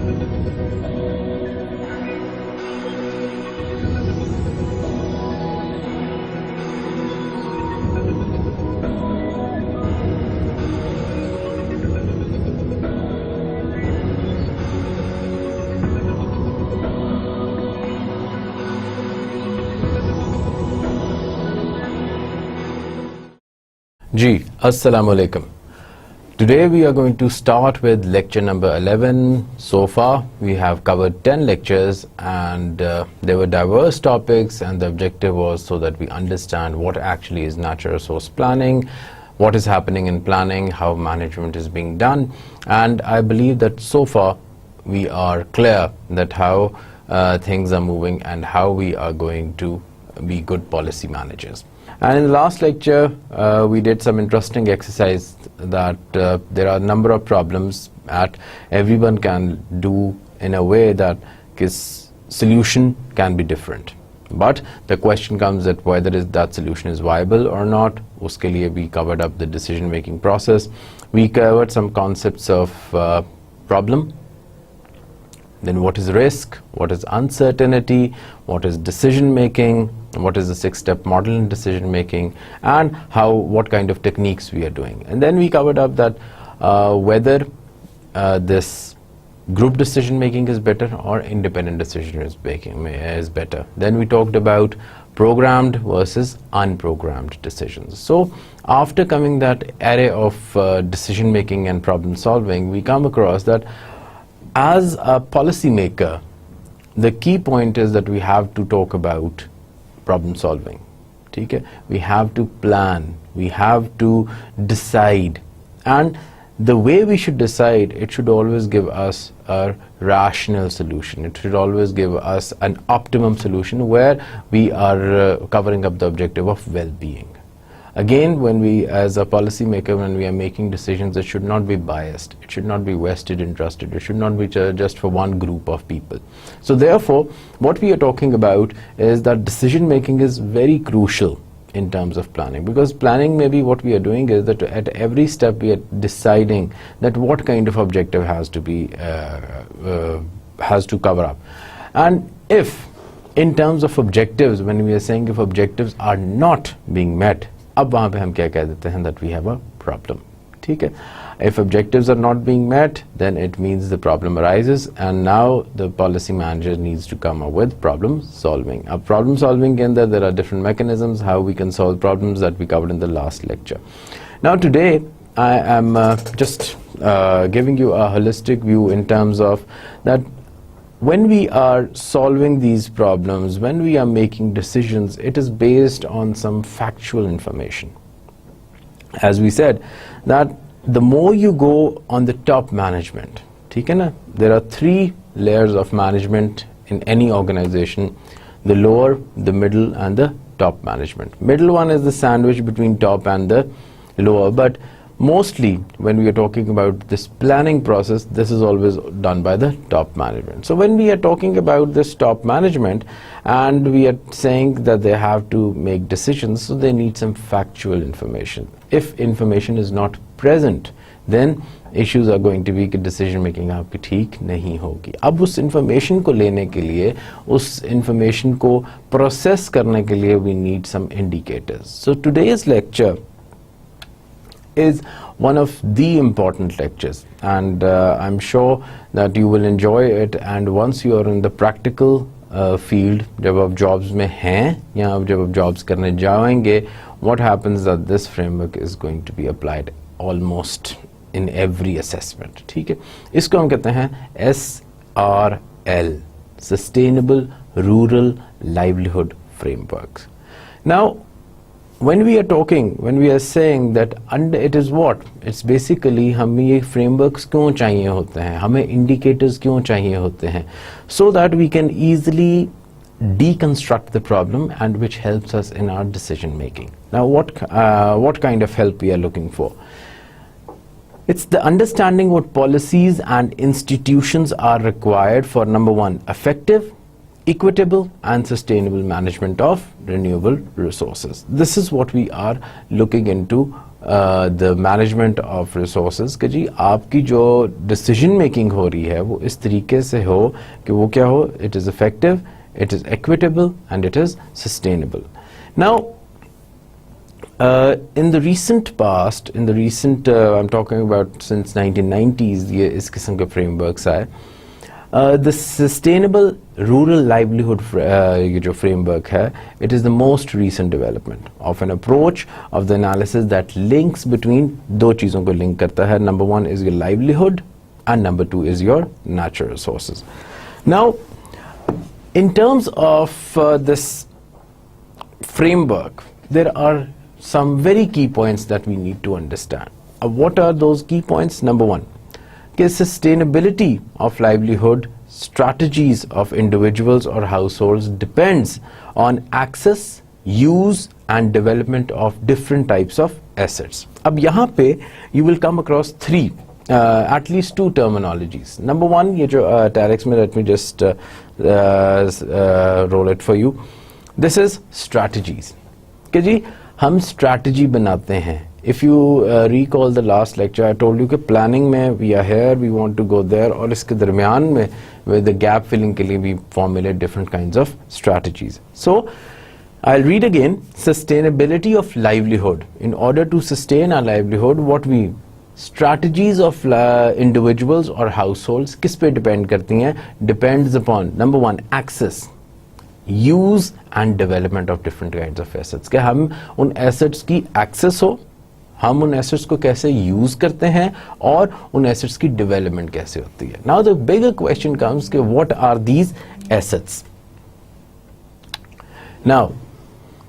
Ji, Assalamu Alaikum. Today we are going to start with lecture number 11. So far we have covered 10 lectures and there were diverse topics, and the objective was so that we understand what actually is natural resource planning, what is happening in planning, how management is being done, and I believe that so far we are clear that how things are moving and how we are going to be good policy managers. And in the last lecture, we did some interesting exercise that there are a number of problems that everyone can do in a way that his solution can be different. But the question comes that whether that solution is viable or not. Uske liye we covered up the decision-making process. We covered some concepts of problem. Then what is risk, what is uncertainty, what is decision making, what is the 6-step model in decision making, and what kind of techniques we are doing. And then we covered up that whether this group decision making is better or independent decision making is better. Then we talked about programmed versus unprogrammed decisions. So after coming that array of decision making and problem solving, we come across that as a policy maker, the key point is that we have to talk about problem solving. Okay? We have to plan, we have to decide, and the way we should decide, it should always give us a rational solution. It should always give us an optimum solution where we are covering up the objective of well-being. Again, when we, as a policy maker, when we are making decisions, it should not be biased. It should not be vested interested. It should not be just for one group of people. So therefore, what we are talking about is that decision making is very crucial in terms of planning, because planning, maybe what we are doing is that at every step we are deciding that what kind of objective has to be has to cover up. And if in terms of objectives, when we are saying if objectives are not being met, अब वहाँ पे हम क्या कह देते हैं that we have a problem. ठीक है? If objectives are not being met, then it means the problem arises, and now the policy manager needs to come up with problem solving. Now, problem solving के अंदर there are different mechanisms how we can solve problems that we covered in the last lecture. Now today I am just giving you a holistic view in terms of that when we are solving these problems, when we are making decisions, it is based on some factual information. As we said, that the more you go on the top management, ठीक है ना? There are 3 layers of management in any organization: the lower, the middle, and the top management. Middle one is the sandwich between top and the lower, but mostly when we are talking about this planning process, this is always done by the top management. So when we are talking about this top management and we are saying that they have to make decisions, so they need some factual information. If information is not present, then issues are going to be कि decision making आपकी ठीक नहीं होगी. अब उस information को लेने के लिए, उस information को process करने के लिए, we need some indicators. So today's lecture is one of the important lectures, and I'm sure that you will enjoy it. And once you are in the practical field, जब आप jobs में हैं या जब आप jobs करने जाएंगे, what happens that this framework is going to be applied almost in every assessment. ठीक है? इसको हम कहते हैं SRL, Sustainable Rural Livelihood Frameworks. Now when we are talking, when we are saying that it is what? It's basically हमें ये frameworks क्यों चाहिए होते हैं, हमें indicators क्यों चाहिए होते हैं, so that we can easily deconstruct the problem and which helps us in our decision making. Now what kind of help we are looking for? It's the understanding what policies and institutions are required for, number 1, effective, equitable and sustainable management of renewable resources. This is what we are looking into the management of resources कि जी आपकी जो decision making हो रही है वो इस तरीके से हो कि वो क्या हो, it is effective, it is equitable, and it is sustainable. Now, in the recent past, I'm talking about since 1990s, ये इस किस्म के frameworks आए. The sustainable rural livelihood ये जो framework है, it is the most recent development of an approach of the analysis that links between दो चीज़ों को link करता है. Number one is your livelihood, and number two is your natural resources. Now, in terms of this framework, there are some very key points that we need to understand. What are those key points? Number one, sustainability of livelihood strategies of individuals or households depends on access, use and development of different types of assets. अब यहाँ पे you will come across three at least two terminologies. Number one, ये जो Tarex में, let me just roll it for you. This is strategies. कि जी हम strategy बनाते हैं. If you recall the last lecture, I told you कि planning में we are here, we want to go there, और इसके दरमियान में with the gap filling के लिए we formulate different kinds of strategies. So I'll read again. Sustainability of livelihood. In order to sustain our livelihood, what we strategies of individuals or households किस पे depend करती हैं? Depends upon number one, access, use and development of different kinds of assets. कि हम उन assets की access हो, हम उन assets को कैसे use करते हैं और उन assets की development कैसे होती है. Now the bigger question comes कि what are these assets? Now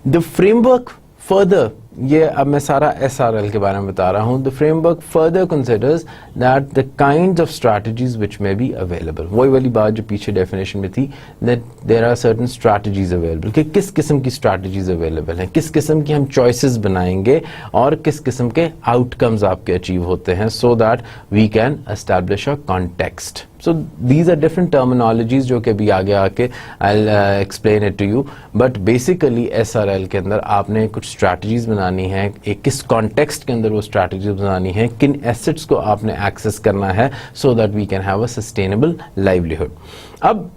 the framework further, ये अब मैं सारा SRL के बारे में बता रहा हूँ. The framework further considers that the kinds of strategies which may be available. वही वाली बात जो पीछे definition में थी, that there are certain strategies available. कि किस किस्म की strategies available हैं, किस किस्म की हम choices बनाएंगे और किस किस्म के outcomes आपके achieve होते हैं, so that we can establish a context. So these are different terminologies जो कि अभी आगे आके I'll explain it to you. But basically SRL के अंदर आपने कुछ strategies बनानी है, एक किस context के अंदर वो strategies बनानी है, किन assets को आपने access करना है, so that we can have a sustainable livelihood. अब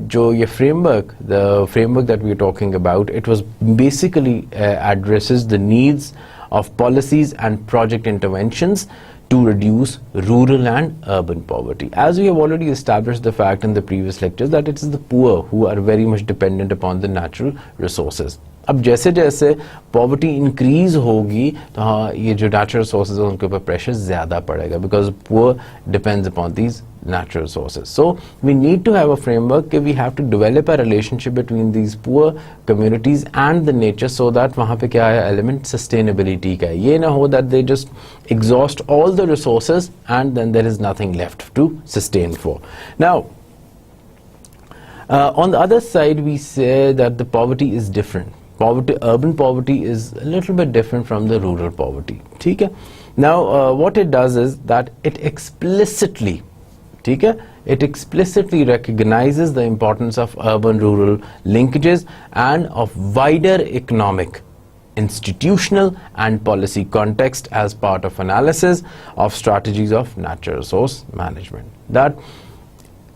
जो ये framework, the framework that we are talking about, it was basically addresses the needs of policies and project interventions to reduce rural and urban poverty. As we have already established the fact in the previous lectures that it is the poor who are very much dependent upon the natural resources. अब जैसे जैसे poverty increase होगी तो हाँ ये जो natural resources है उनके ऊपर प्रेशर ज़्यादा पड़ेगा because poor depends upon these natural resources. So we need to have a framework. We have to develop a relationship between these poor communities and the nature so that वहाँ पे क्या है element sustainability का है. ये ना हो that they just exhaust all the resources and then there is nothing left to sustain for. Now on the other side we say that the poverty is different. Urban poverty is a little bit different from the rural poverty. ठीक है? Now what it does is that it explicitly recognizes the importance of urban-rural linkages and of wider economic, institutional and policy context as part of analysis of strategies of natural resource management. That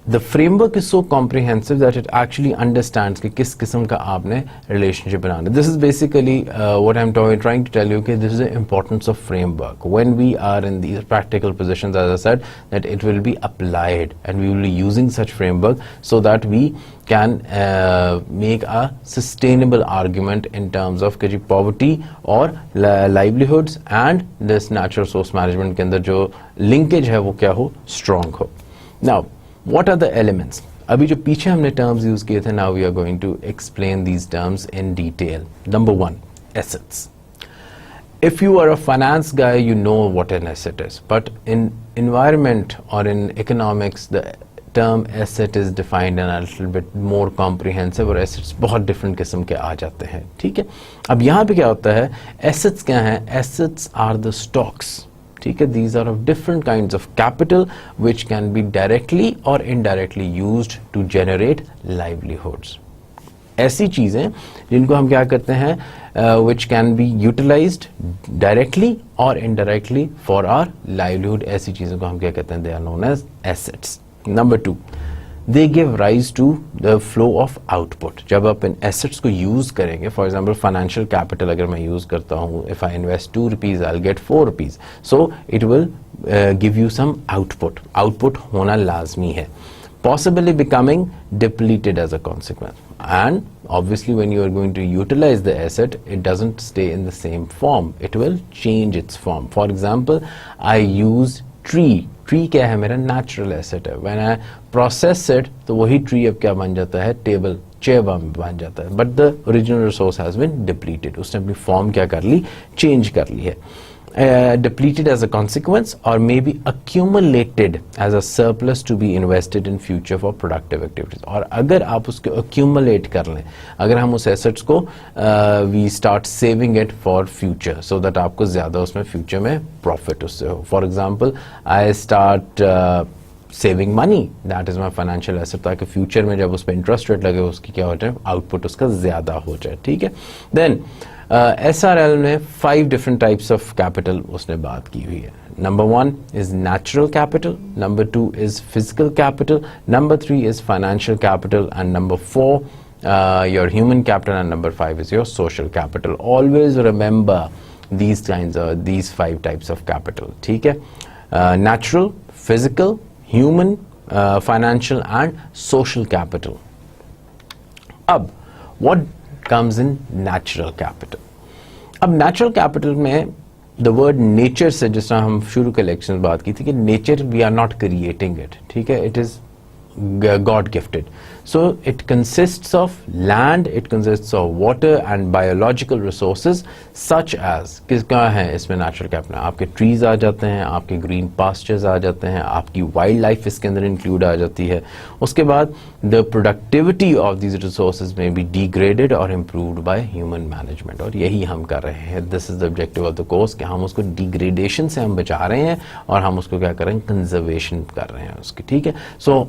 the framework is so comprehensive that it actually understands कि किस किस्म का आपने relationship banana. This is basically what I'm trying to tell you. Okay, this is the importance of framework. When we are in these practical positions, as I said, that it will be applied and we will be using such framework so that we can make a sustainable argument in terms of कि poverty or livelihoods and this natural resource management के अंदर जो linkage है वो क्या हो, strong हो. Now what are the elements? अभी जो पीछे हमने terms use किए थे, now we are going to explain these terms in detail. Number one, assets. If you are a finance guy, you know what an asset is. But in environment or in economics, the term asset is defined in a little bit more comprehensive और assets बहुत different किस्म के आ जाते हैं. ठीक है? अब यहाँ पे क्या होता है? Assets क्या हैं? Assets are the stocks. ठीक है? These are of different kinds of capital which can be directly or indirectly used to generate livelihoods. ऐसी चीज़ें जिनको हम क्या करते हैं which can be utilised directly और इनडायरेक्टली फॉर आवर लाइवलीहुड, ऐसी चीज़ों को हम क्या कहते हैं, they are known as assets. Number 2, they give rise to the flow of output. जब आप इन एसेट्स को यूज़ करेंगे, फॉर एग्जाम्पल फाइनेंशियल कैपिटल अगर मैं यूज़ करता हूँ, if I invest 2 rupees I will get 4 rupees, so it will give you some output. Output होना लाजमी है, possibly becoming depleted as a consequence. And obviously when you are going to utilize the asset, it doesn't stay in the same form, it will change its form. For example, I use tree. Tree क्या है, मेरा natural asset है। When I process it तो वही tree अब क्या बन जाता है, टेबल चेयर बन जाता है, but the original resource has been depleted, उसने अपनी फॉर्म क्या कर ली, चेंज कर ली है। Depleted as a consequence or may be accumulated as a surplus to be invested in future for productive activities। और अगर आप उसको accumulate कर लें, अगर हम उस assets को we start saving it for future so that आपको ज़्यादा उसमें future में profit उससे हो। For example, I start saving money, that is my financial asset, ताकि future में जब उस पर interest rate लगे उसकी क्या हो जाए, output उसका ज़्यादा हो जाए, ठीक है। Then SRL में 5 different types of capital उसने बात की हुई है। Number 1 is natural capital, number 2 is physical capital, number 3 is financial capital, and number 4 your human capital, and number 5 is your social capital. Always remember these 5 types of capital, ठीक है। Natural, physical, human, financial and social capital. अब what comes in natural capital? अब natural capital में the word nature से, जिस तरह हम शुरू के लेक्चर में बात की थी कि nature we are not creating it, ठीक है, it is God gifted. So it consists of land, it consists of water and biological resources such as, किसका है इसमें natural capital, आपके trees आ जाते हैं, आपके green pastures आ जाते हैं, आपकी wild life इसके अंदर include आ जाती है। उसके बाद the productivity of these resources may be degraded or improved by human management, और यही हम कर रहे हैं। This is the objective of the course कि हम उसको degradation से हम बचा रहे हैं और हम उसको क्या कर रहे हैं, conservation कर रहे हैं उसकी, ठीक है। So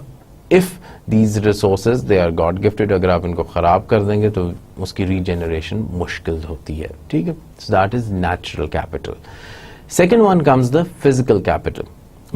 if these resources they are God gifted, अगर आप इनको ख़राब कर देंगे तो उसकी regeneration मुश्किल होती है, ठीक है। So that is natural capital. Second one comes the physical capital.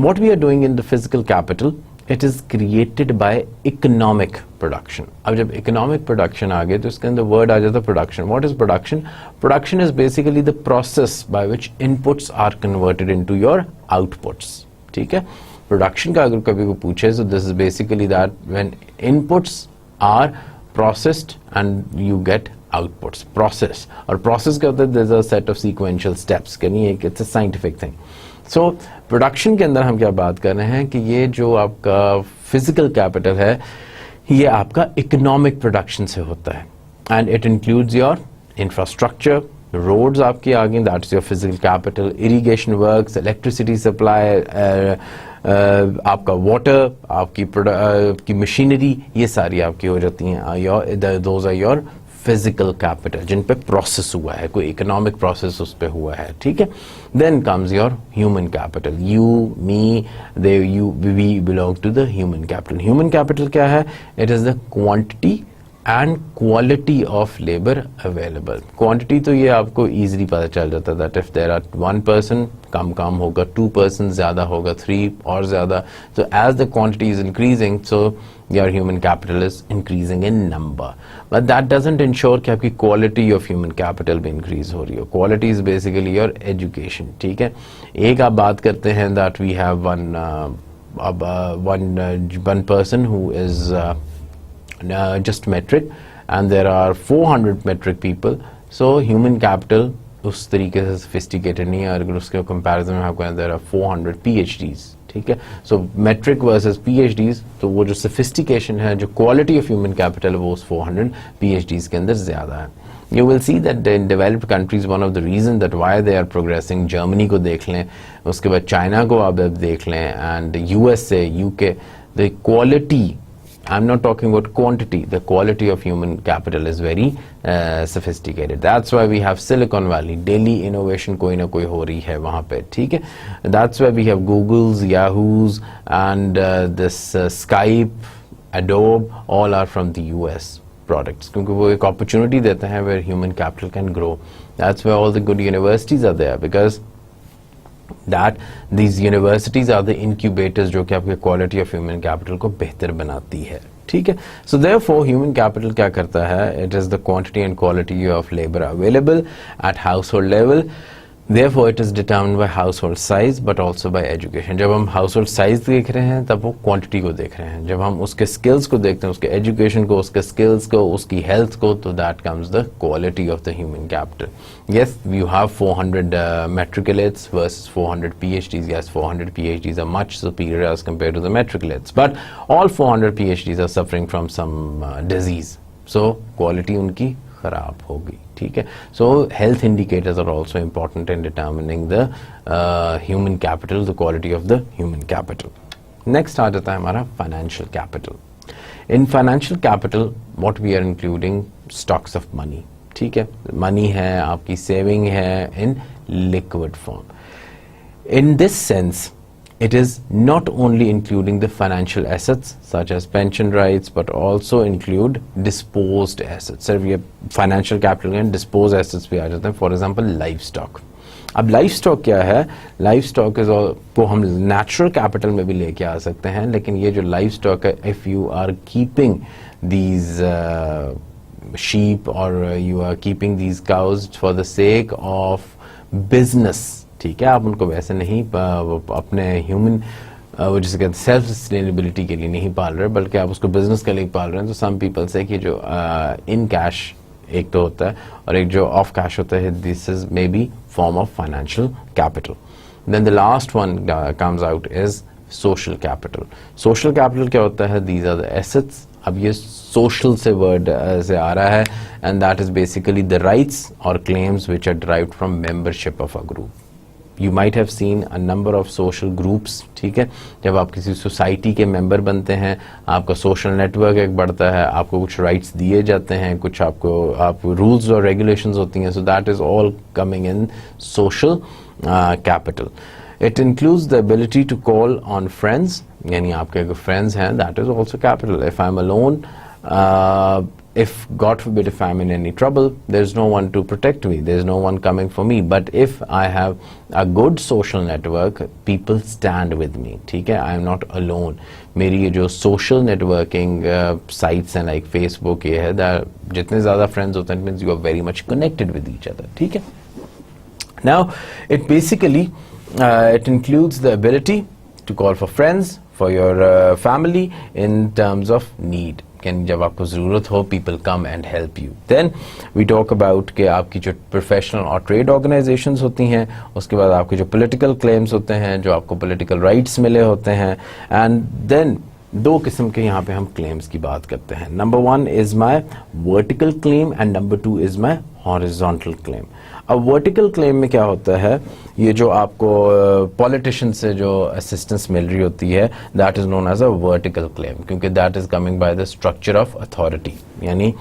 What we are doing in the physical capital, it is created by economic production. अब जब economic production आ गए तो इसके अंदर word आ जाता है production. What is production? Production is basically the process by which inputs are converted into your outputs, ठीक है। प्रोडक्शन का अगर कभी को पूछे तो this is basically that when inputs are processed and you get outputs. Process और process क्या होता है, there is a set of sequential steps, यानी एक it's a scientific thing. So production के अंदर हम क्या बात कर रहे हैं कि ये जो आपका फिजिकल कैपिटल है ये आपका इकोनॉमिक प्रोडक्शन से होता है, and it includes your infrastructure, roads आपकी आ गई, that's your physical capital, irrigation works, electricity supply, आपका वाटर, आपकी मशीनरी, ये सारी आपकी हो जाती हैं, those are your physical capital जिन पे प्रोसेस हुआ है, कोई इकोनॉमिक प्रोसेस उस पे हुआ है, ठीक है। Then comes your human capital, you me they you we belong to the human capital. Human capital क्या है, it is the quantity and quality of labour available. Quantity तो ये आपको इजीली पता चल जाता है that if there are 1 person कम होगा, 2 पर्सन ज्यादा होगा, 3 और ज्यादा। So as the quantity is increasing, so your human capital is increasing in number, but that doesn't ensure कि आपकी quality of human capital भी increase हो रही हो। Quality is basically your education, ठीक है। एक आप बात करते हैं that we have one person who is just metric and there are 400 metric people, so human capital उस तरीके से sophisticated नहीं है। अगर उसके कंपैरिजन में आपको there are 400 PhDs, ठीक है। so metric versus PhDs, तो वो जो sophistication है, जो quality of human capital है, वो उस 400 PhDs के अंदर ज़्यादा है। You will see that in developed countries one of the reasons that why they are progressing, Germany को देख लें, उसके बाद China को आप देख लें, and USA, UK, the quality, I'm not talking about quantity, the quality of human capital is very sophisticated. That's why we have Silicon Valley, daily innovation कोई ना कोई हो रही है वहाँ पे, ठीक है। That's why we have Googles, Yahoos and this Skype, Adobe, all are from the US. Products, क्योंकि वो एक अपॉर्चुनिटी देते हैं where human capital can grow. That's where all the good universities are there, because that these universities are the incubators जो कि आपके quality of human capital को बेहतर बनाती है. ठीक है. So therefore human capital क्या करता है? It is the quantity and quality of labor available at household level. Therefore it is determined by household size but also by education. जब हम household size देख रहे हैं तब वो quantity को देख रहे हैं. जब हम उसके skills को देखते हैं, उसके education को, उसके skills को, उसकी health को, तो that comes the quality of the human capital. Yes, you have 400 matriculates versus 400 PhDs. Yes, 400 PhDs are much superior as compared to the matriculates. But all 400 PhDs are suffering from some disease. So quality उनकी खराब होगी. ठीक है. So health indicators are also important in determining the human capital, the quality of the human capital. Next आ जाता है हमारा financial capital. In financial capital, what we are including stocks of money. ठीक है. Money है, आपकी saving है in liquid form. In this sense, it is not only including the financial assets such as pension rights, but also include disposed assets. Sir, we have financial capital and disposed assets भी आ जाते हैं. For example, livestock. अब livestock क्या है? Livestock is all को हम natural capital में भी लेके आ सकते हैं, लेकिन ये जो livestock है, if you are keeping these sheep or you are keeping these cows for the sake of business, ठीक है, आप उनको वैसे नहीं अपने ह्यूमन वो जिसे कहते हैं सेल्फ सस्टेनेबिलिटी के लिए नहीं पाल रहे, बल्कि आप उसको बिजनेस के लिए पाल रहे हैं, तो सम पीपल से कि जो इन कैश एक तो होता है और एक जो ऑफ कैश होता है, this is maybe form of financial capital. Then the last one comes out is social capital. Social capital क्या होता है? These are the assets. अब ये सोशल से वर्ड से आ रहा है, and that is basically the rights और claims which are derived from membership of a group. You might have seen a number of social groups. ठीक है. जब आप किसी सोसाइटी के मेंबर बनते हैं, आपका सोशल नेटवर्क एक बढ़ता है, आपको कुछ राइट्स दिए जाते हैं, कुछ आप रूल्स और रेगुलेशंस होती हैं. So that is all coming in social capital. It includes the ability to call on friends, यानी आपके अगर फ्रेंड्स हैं, that is also capital. If I am alone, if God forbid if I'm in any trouble, there's no one to protect me, there's no one coming for me. But if I have a good social network, people stand with me. ठीक है. I am not alone. मेरी ये जो social networking sites हैं like Facebook ये है, जितने ज़्यादा friends होते हैं, it means you are very much connected with each other. ठीक है. Now it basically it includes the ability to call for friends, for your family in terms of need. Can जब आपको ज़रूरत हो, people come and help you. Then we talk about कि आपकी जो professional और ट्रेड ऑर्गेनाइजेशंस होती हैं, उसके बाद आपके जो पॉलिटिकल क्लेम्स होते हैं, जो आपको पॉलिटिकल राइट्स मिले होते हैं. एंड देन दो किस्म के यहाँ पे हम क्लेम्स की बात करते हैं. Number 1 is my vertical claim and number 2 is my horizontal claim. अब वर्टिकल क्लेम में क्या होता है? ये जो आपको पॉलिटिशियन से जो असिस्टेंस मिल रही होती है, that is known as a vertical claim, क्योंकि that is coming by the structure of authority. यानी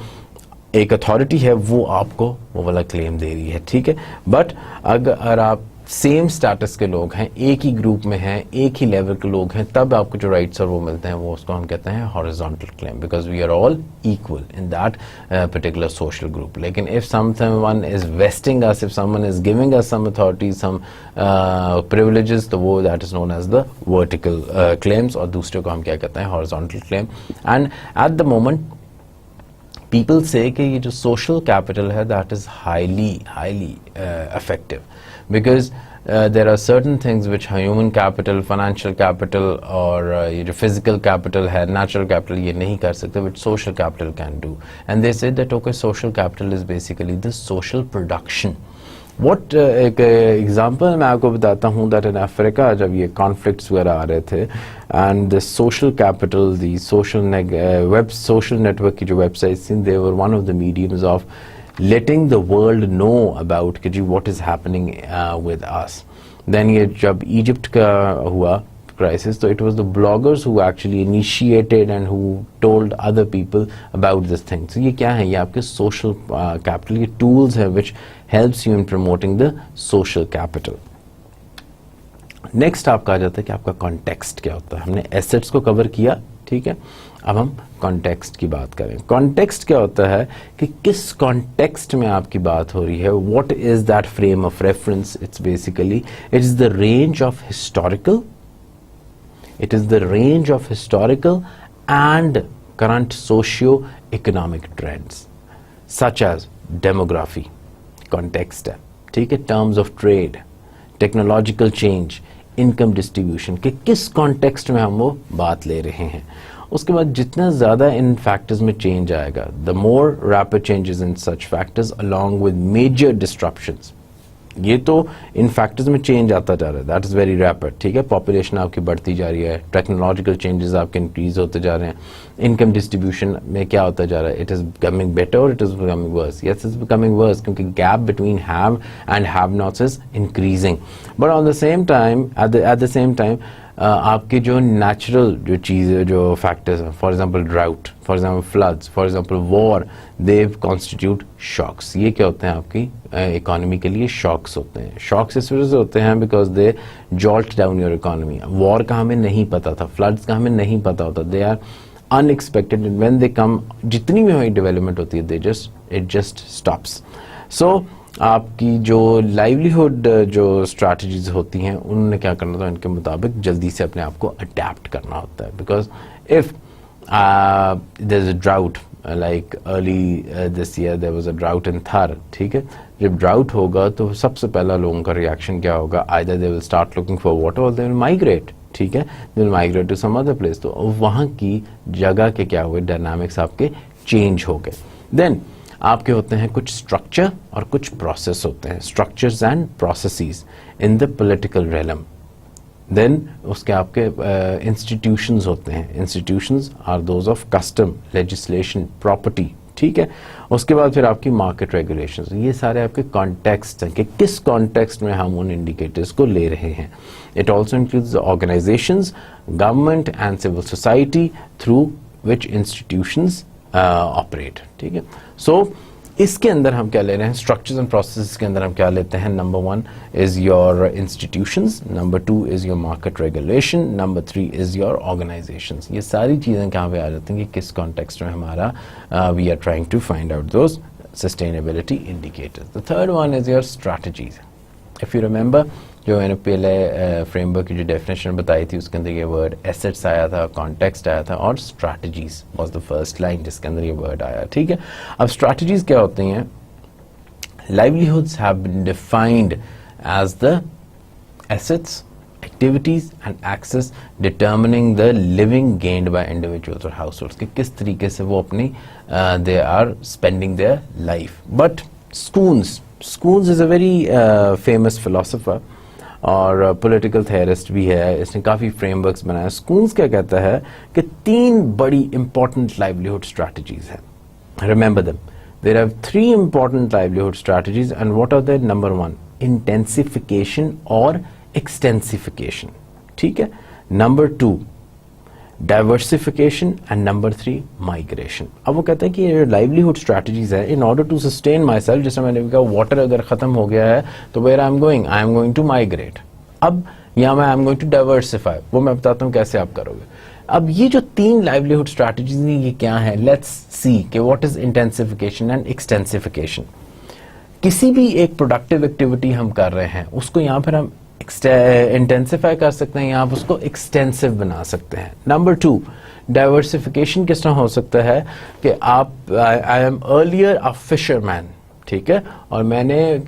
एक अथॉरिटी है, वो आपको वो वाला क्लेम दे रही है. ठीक है. बट अगर आप सेम स्टेटस के लोग हैं, एक ही ग्रुप में हैं, एक ही लेवल के लोग हैं, तब आपको जो राइट्स और वो मिलते हैं, वो उसको हम कहते हैं horizontal claim, because we are all equal in that particular social group. लेकिन if someone is vesting us, if someone is giving us some authority, some privileges, तो वो that is known as the vertical claims, और दूसरे को हम क्या कहते हैं? Horizontal claim. And at the moment people say कि ये जो social capital है, that is highly effective, because there are certain things which human capital, financial capital और ये जो physical capital है, natural capital ये नहीं कर सकते, which social capital can do. And they said that okay, social capital is basically the social production. What एक example मैं आपको बताता हूँ, दैट इन अफ्रीका जब ये कॉन्फ्लिक्ट्स वगैरह आ रहे थे, and the social capital, the social network की जो वेबसाइट्स थी, they were one of the mediums of letting the world know about कि जी what is happening with us. Then ये जब इजिप्ट का हुआ crisis, so it was the bloggers who actually initiated and who told other people about this thing. So ये क्या है? ये आपके social capital, ये tools है which helps you in promoting the social capital. Next आपका आ जाता है कि आपका context क्या होता है. हमने assets को cover किया, ठीक है। अब हम कॉन्टेक्स्ट की बात करें। कॉन्टेक्स्ट क्या होता है कि किस कॉन्टेक्स्ट में आपकी बात हो रही है, what is that frame of reference. It's basically it is the range of historical, it is the range of historical and current socio-economic trends such as demography, context है, ठीक है, terms of trade, technological change, income distribution, कि किस context में हम वो बात ले रहे हैं। उसके बाद जितना ज़्यादा इन फैक्टर्स में चेंज आएगा, the more rapid changes in such factors along with major disruptions, ये तो इन फैक्टर्स में चेंज आता जा रहा है, दैट इज़ वेरी रैपिड, ठीक है। पॉपुलेशन आपकी बढ़ती जा रही है, टेक्नोलॉजिकल चेंजेस आपके इंक्रीज होते जा रहे हैं, इनकम डिस्ट्रीब्यूशन में क्या होता जा रहा है, इट इज़ बिकमिंग बेटर और it is becoming worse. Yes, it's becoming worse क्योंकि gap between have and have nots is increasing, but on the same time at the same time आपके जो नेचुरल जो चीज़ें जो फैक्टर्स हैं, for example drought, for example floods, for example war, they constitute shocks. ये क्या होते हैं आपकी इकोनॉमी के लिए शॉक्स होते हैं। शॉक्स इस वजह से होते हैं because they jolt down your economy. War का हमें नहीं पता था, फ्लड्स का हमें नहीं पता होता, they are unexpected, when they come, जितनी भी हमारी डेवलपमेंट होती है इट जस्ट स्टॉप्स। सो आपकी जो लाइवलीहुड जो स्ट्रैटेजीज होती हैं उन्होंने क्या करना होता है, इनके मुताबिक जल्दी से अपने आप को अडेप्ट करना होता है। Because if there is a drought, like early this year there was a drought in Thar, ठीक है। जब ड्राउट होगा तो सबसे पहला लोगों का रिएक्शन क्या होगा, either they will start looking for water और दे विल माइग्रेट, ठीक है, they will migrate to some other place. तो वहाँ की जगह के क्या हुए, डायनामिक्स आपके चेंज हो गए। देन आपके होते हैं कुछ स्ट्रक्चर और कुछ प्रोसेस होते हैं, structures and processes in the political realm. Then उसके आपके इंस्टीट्यूशंस होते हैं, institutions are those of custom, legislation, property, ठीक है। उसके बाद फिर आपकी मार्केट रेगुलेशंस, ये सारे आपके कॉन्टेक्स्ट हैं कि किस कॉन्टेक्स्ट में हम उन इंडिकेटर्स को ले रहे हैं। It also includes organisations, government and civil society through which institutions operate, ठीक है। सो इसके अंदर हम क्या ले रहे हैं, स्ट्रक्चर्स एंड प्रोसेसेस के अंदर हम क्या लेते हैं, number 1 is your institutions, number 2 is your market regulation, number 3 is your organisations. ये सारी चीज़ें कहाँ पे आ जाती हैं कि किस कॉन्टेक्स्ट में हमारा we are trying to find out those sustainability indicators. The third one is your strategies. If you remember, जो मैंने पहले फ्रेमवर्क की जो डेफिनेशन बताई थी उसके अंदर ये वर्ड एसेट्स आया था, कॉन्टेक्स्ट आया था और strategies was the first line जिसके अंदर ये वर्ड आया, ठीक है। अब स्ट्रैटेजीज क्या होती हैं, livelihoods have been defined as the assets, activities and access determining the living gained by individuals or households, कि किस तरीके से वो अपनी they are spending their life. But Schoons is a very famous philosopher और पॉलिटिकल थेरिस्ट भी है, इसने काफ़ी फ्रेमवर्क्स बनाया। स्कून्स क्या कहता है कि 3 बड़ी इंपॉर्टेंट लाइवलीहुड स्ट्रैटेजीज हैं, remember them. There are 3 important livelihood strategies and what are the, number 1 intensification और एक्सटेंसिफिकेशन, ठीक है, number 2 diversification and number 3 migration. अब वो कहते हैं कि ये लाइवलीहुड स्ट्रैटेजीज है, in order to sustain myself, जैसे मैंने भी कहा वाटर अगर खत्म हो गया है तो where I am going to migrate. अब यहाँ मैं I am going to diversify, वो मैं बताता हूँ कैसे आप करोगे। अब ये जो 3 लाइवलीहुड स्ट्रैटेजीज हैं ये क्या है, लेट्स सी कि व्हाट इज इंटेंसिफिकेशन एंड एक्सटेंसिफिकेशन। किसी भी एक प्रोडक्टिव एक्टिविटी हम कर रहे हैं उसको यहाँ पर हम इंटेंसिफाई कर सकते हैं या आप उसको एक्सटेंसिव बना सकते हैं। नंबर 2 डाइवर्सिफिकेशन किस तरह हो सकता है कि आप I am earlier a fisherman, ठीक है, और मैंने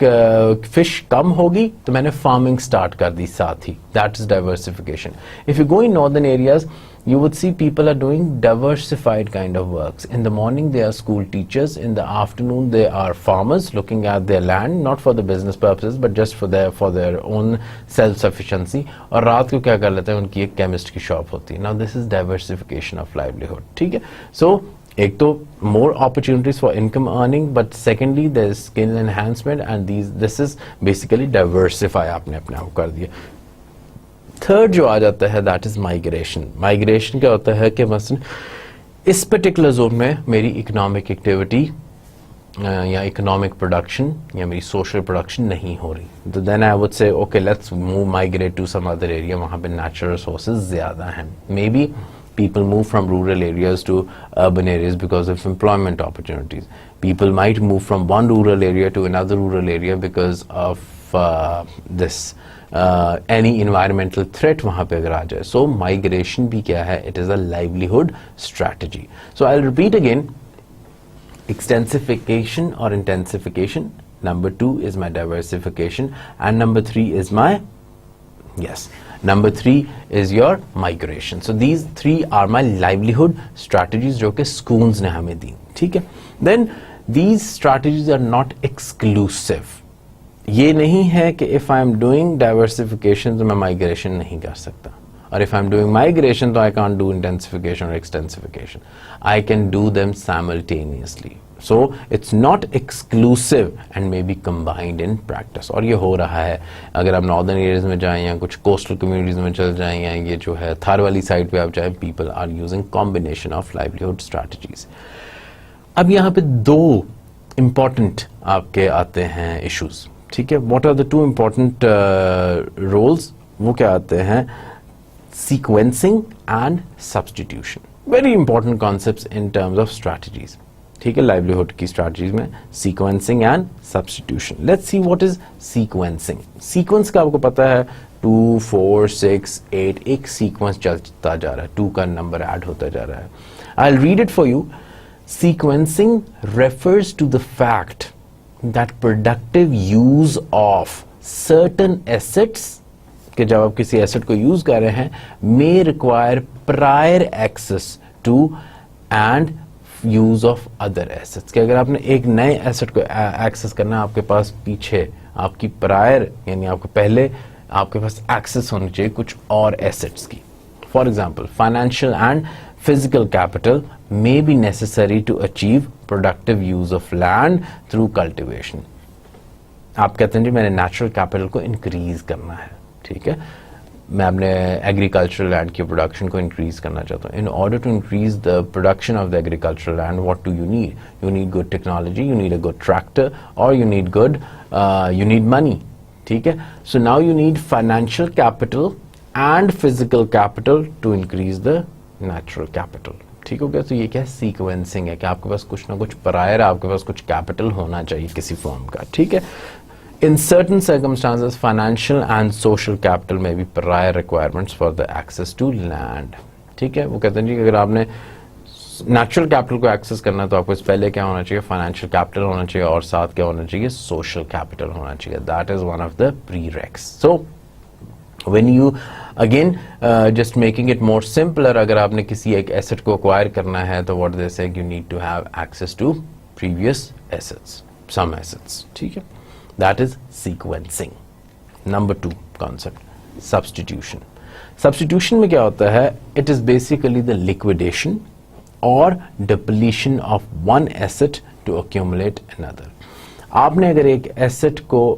फिश कम होगी तो मैंने फार्मिंग स्टार्ट कर दी साथ ही, that is diversification. If you go in northern areas you would see people are doing diversified kind of works. In the morning they are school teachers, in the afternoon they are farmers looking at their land not for the business purposes but just for their own self sufficiency, और रात को क्या कर लेते हैं, उनकी एक chemist की शॉप होती है। Now this is diversification of livelihood, ठीक है। So एक तो more opportunities for income earning, but secondly there is skill enhancement and this is basically diversify, आपने अपने आप कर दिया। थर्ड जो आ जाता है दैट इज माइग्रेशन। माइग्रेशन क्या होता है कि मसलन इस पर्टिकुलर जोन में मेरी इकोनॉमिक एक्टिविटी या इकोनॉमिक प्रोडक्शन या मेरी सोशल प्रोडक्शन नहीं हो रही, तो then I would say okay let's move migrate to some other area, वहाँ पे नेचुरल रिसोर्सेज ज़्यादा हैं। Maybe People move from rural areas to urban areas because of employment opportunities. People might move from one rural area to another rural area because of any environmental threat वहाँ पे अगर आ जाए. So migration भी क्या है? It is a livelihood strategy. So I'll repeat again. Extensification or intensification. Number 2 is my diversification, and number 3 is my number 3 is your migration. So these 3 are my livelihood strategies जो कि schools ने हमें दी. ठीक है? Then these strategies are not exclusive. ये नहीं है कि if I am doing diversification तो मैं migration नहीं कर सकता, और if I am doing migration तो I can't do intensification or extensification. I can do them simultaneously. So it's not exclusive and may be combined in practice. और ये हो रहा है. अगर आप नॉर्दर्न एरियाज में जाएं या कुछ कोस्टल कम्युनिटीज में चल जाएं या ये जो है थार वाली साइड पे आप जाएं, people are using combination of livelihood strategies. अब यहाँ पे 2 इंपॉर्टेंट आपके आते हैं इश्यूज. ठीक है? What are the 2 important roles? वो क्या आते हैं? Sequencing and substitution. Very important concepts in terms of strategies. ठीक है? लाइवलीहुड की स्ट्रैटेजीज में sequencing and substitution. Let's see what is sequencing. Sequence का आपको पता है 2, 4, 6, 8 एक सीक्वेंस चलता जा रहा है. 2 का नंबर ऐड होता जा रहा है. I will read it for you. Sequencing refers to the fact that productive use of certain assets, कि जब आप किसी एसेट को यूज कर रहे हैं, may require prior access to and use of other assets. कि अगर आपने एक नए एसेट को एक्सेस करना है, आपके पास पीछे आपकी प्रायर यानी आपको पहले आपके पास एक्सेस होनी चाहिए कुछ और एसेट्स की. For example, financial and physical capital may be necessary to achieve productive use of land through cultivation. आप कहते हैं जी मैंने नेचुरल कैपिटल को इंक्रीज करना है. ठीक है? मैं अपने एग्रीकल्चरल लैंड की प्रोडक्शन को इंक्रीज करना चाहता हूँ. In order to increase the production of the agricultural land, what do you need? You need good technology, you need a good tractor, और यू नीड मनी. ठीक है? So now you need financial capital and physical capital to increase the natural capital. ठीक हो गया? तो ये क्या है? सीक्वेंसिंग है कि आपके पास कुछ ना कुछ प्रायर, आपके पास कुछ कैपिटल होना चाहिए किसी फॉर्म का. ठीक है? In certain circumstances financial and social capital में भी prior requirements for the access to land. ठीक है? वो कहते हैं जी अगर आपने नेचुरल कैपिटल को एक्सेस करना है तो आपको पहले क्या होना चाहिए? फाइनेंशियल कैपिटल होना चाहिए, और साथ क्या होना चाहिए? सोशल कैपिटल होना चाहिए. That is one of the prereqs. So when you again just making it more simpler, अगर आपने किसी एक एसेट को acquire करना है तो what they say, you need to have access to previous assets, some assets. ठीक है? That is sequencing. Number 2 concept, substitution. Substitution में क्या होता है? It is basically the liquidation or depletion of one asset to accumulate another. आपने अगर एक asset को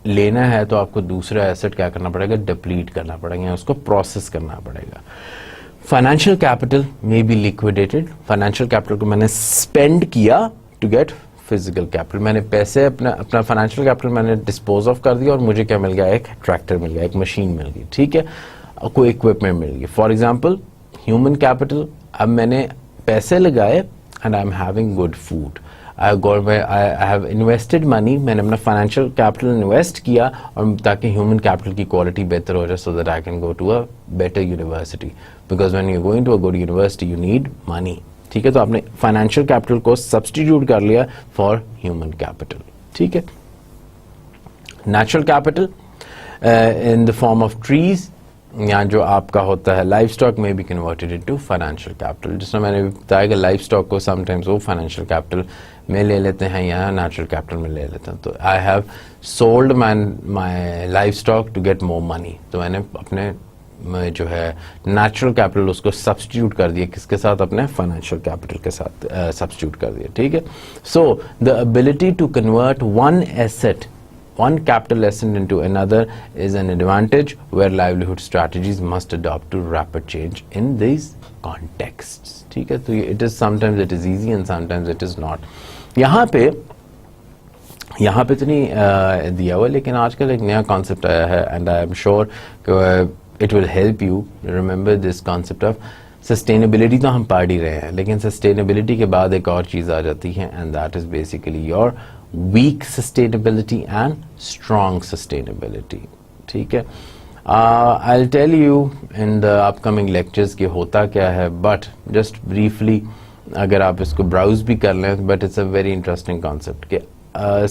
लेना है तो आपको दूसरा एसेट क्या करना पड़ेगा? डिप्लीट करना पड़ेगा, उसको प्रोसेस करना पड़ेगा. Financial capital may be liquidated. Financial capital को मैंने स्पेंड किया टू गेट फिजिकल कैपिटल. मैंने पैसे अपना फाइनेंशियल कैपिटल मैंने डिस्पोज ऑफ कर दिया और मुझे क्या मिल गया? एक ट्रैक्टर मिल गया, एक मशीन मिल गई. ठीक है? कोई इक्विपमेंट मिल गई. For example human capital. अब मैंने पैसे लगाए and I am having good food. I have invested money. मैंने अपना फाइनेंशियल कैपिटल इन्वेस्ट किया और ताकि ह्यूमन कैपिटल की क्वालिटी बेहतर हो जाए, so that I can go to a better university. Because when you're going to a good university, you need money. ठीक है? तो आपने फाइनेंशियल कैपिटल को सब्स्टिट्यूट कर लिया फॉर ह्यूमन कैपिटल. ठीक है? Natural capital in the form of trees, या जो आपका होता है लाइफ स्टॉक में भी कन्वर्टेड इनटू फाइनेंशियल कैपिटल. जिसमें मैंने बताया कि लाइफ स्टॉक को समटाइम्स वो फाइनेंशियल कैपिटल में ले लेते हैं या नेचुरल कैपिटल में ले लेते हैं. तो I have sold my livestock to get more money. तो मैंने अपने जो है नेचुरल कैपिटल उसको सब्स्टिट्यूट कर दिया किसके साथ? अपने फाइनेंशियल कैपिटल के साथ सब्स्टिट्यूट कर दिया. ठीक है? So the ability to convert one capital asset into another is an advantage where livelihood strategies must adopt to rapid change in these contexts. ठीक है? तो it is sometimes it is easy and sometimes it is not. यहाँ पे तो नहीं दिया हुआ, लेकिन आजकल एक नया कॉन्सेप्ट आया है and I am sure it will help you remember this concept of sustainability तो हम पढ़ ही रहे हैं, लेकिन सस्टेनेबिलिटी के बाद एक और चीज़ आ जाती है and that is basically your weak sustainability and strong sustainability. ठीक है, I'll tell you in the upcoming lectures कि होता क्या है, but just briefly अगर आप इसको ब्राउज भी कर लें, but it's a very interesting concept कि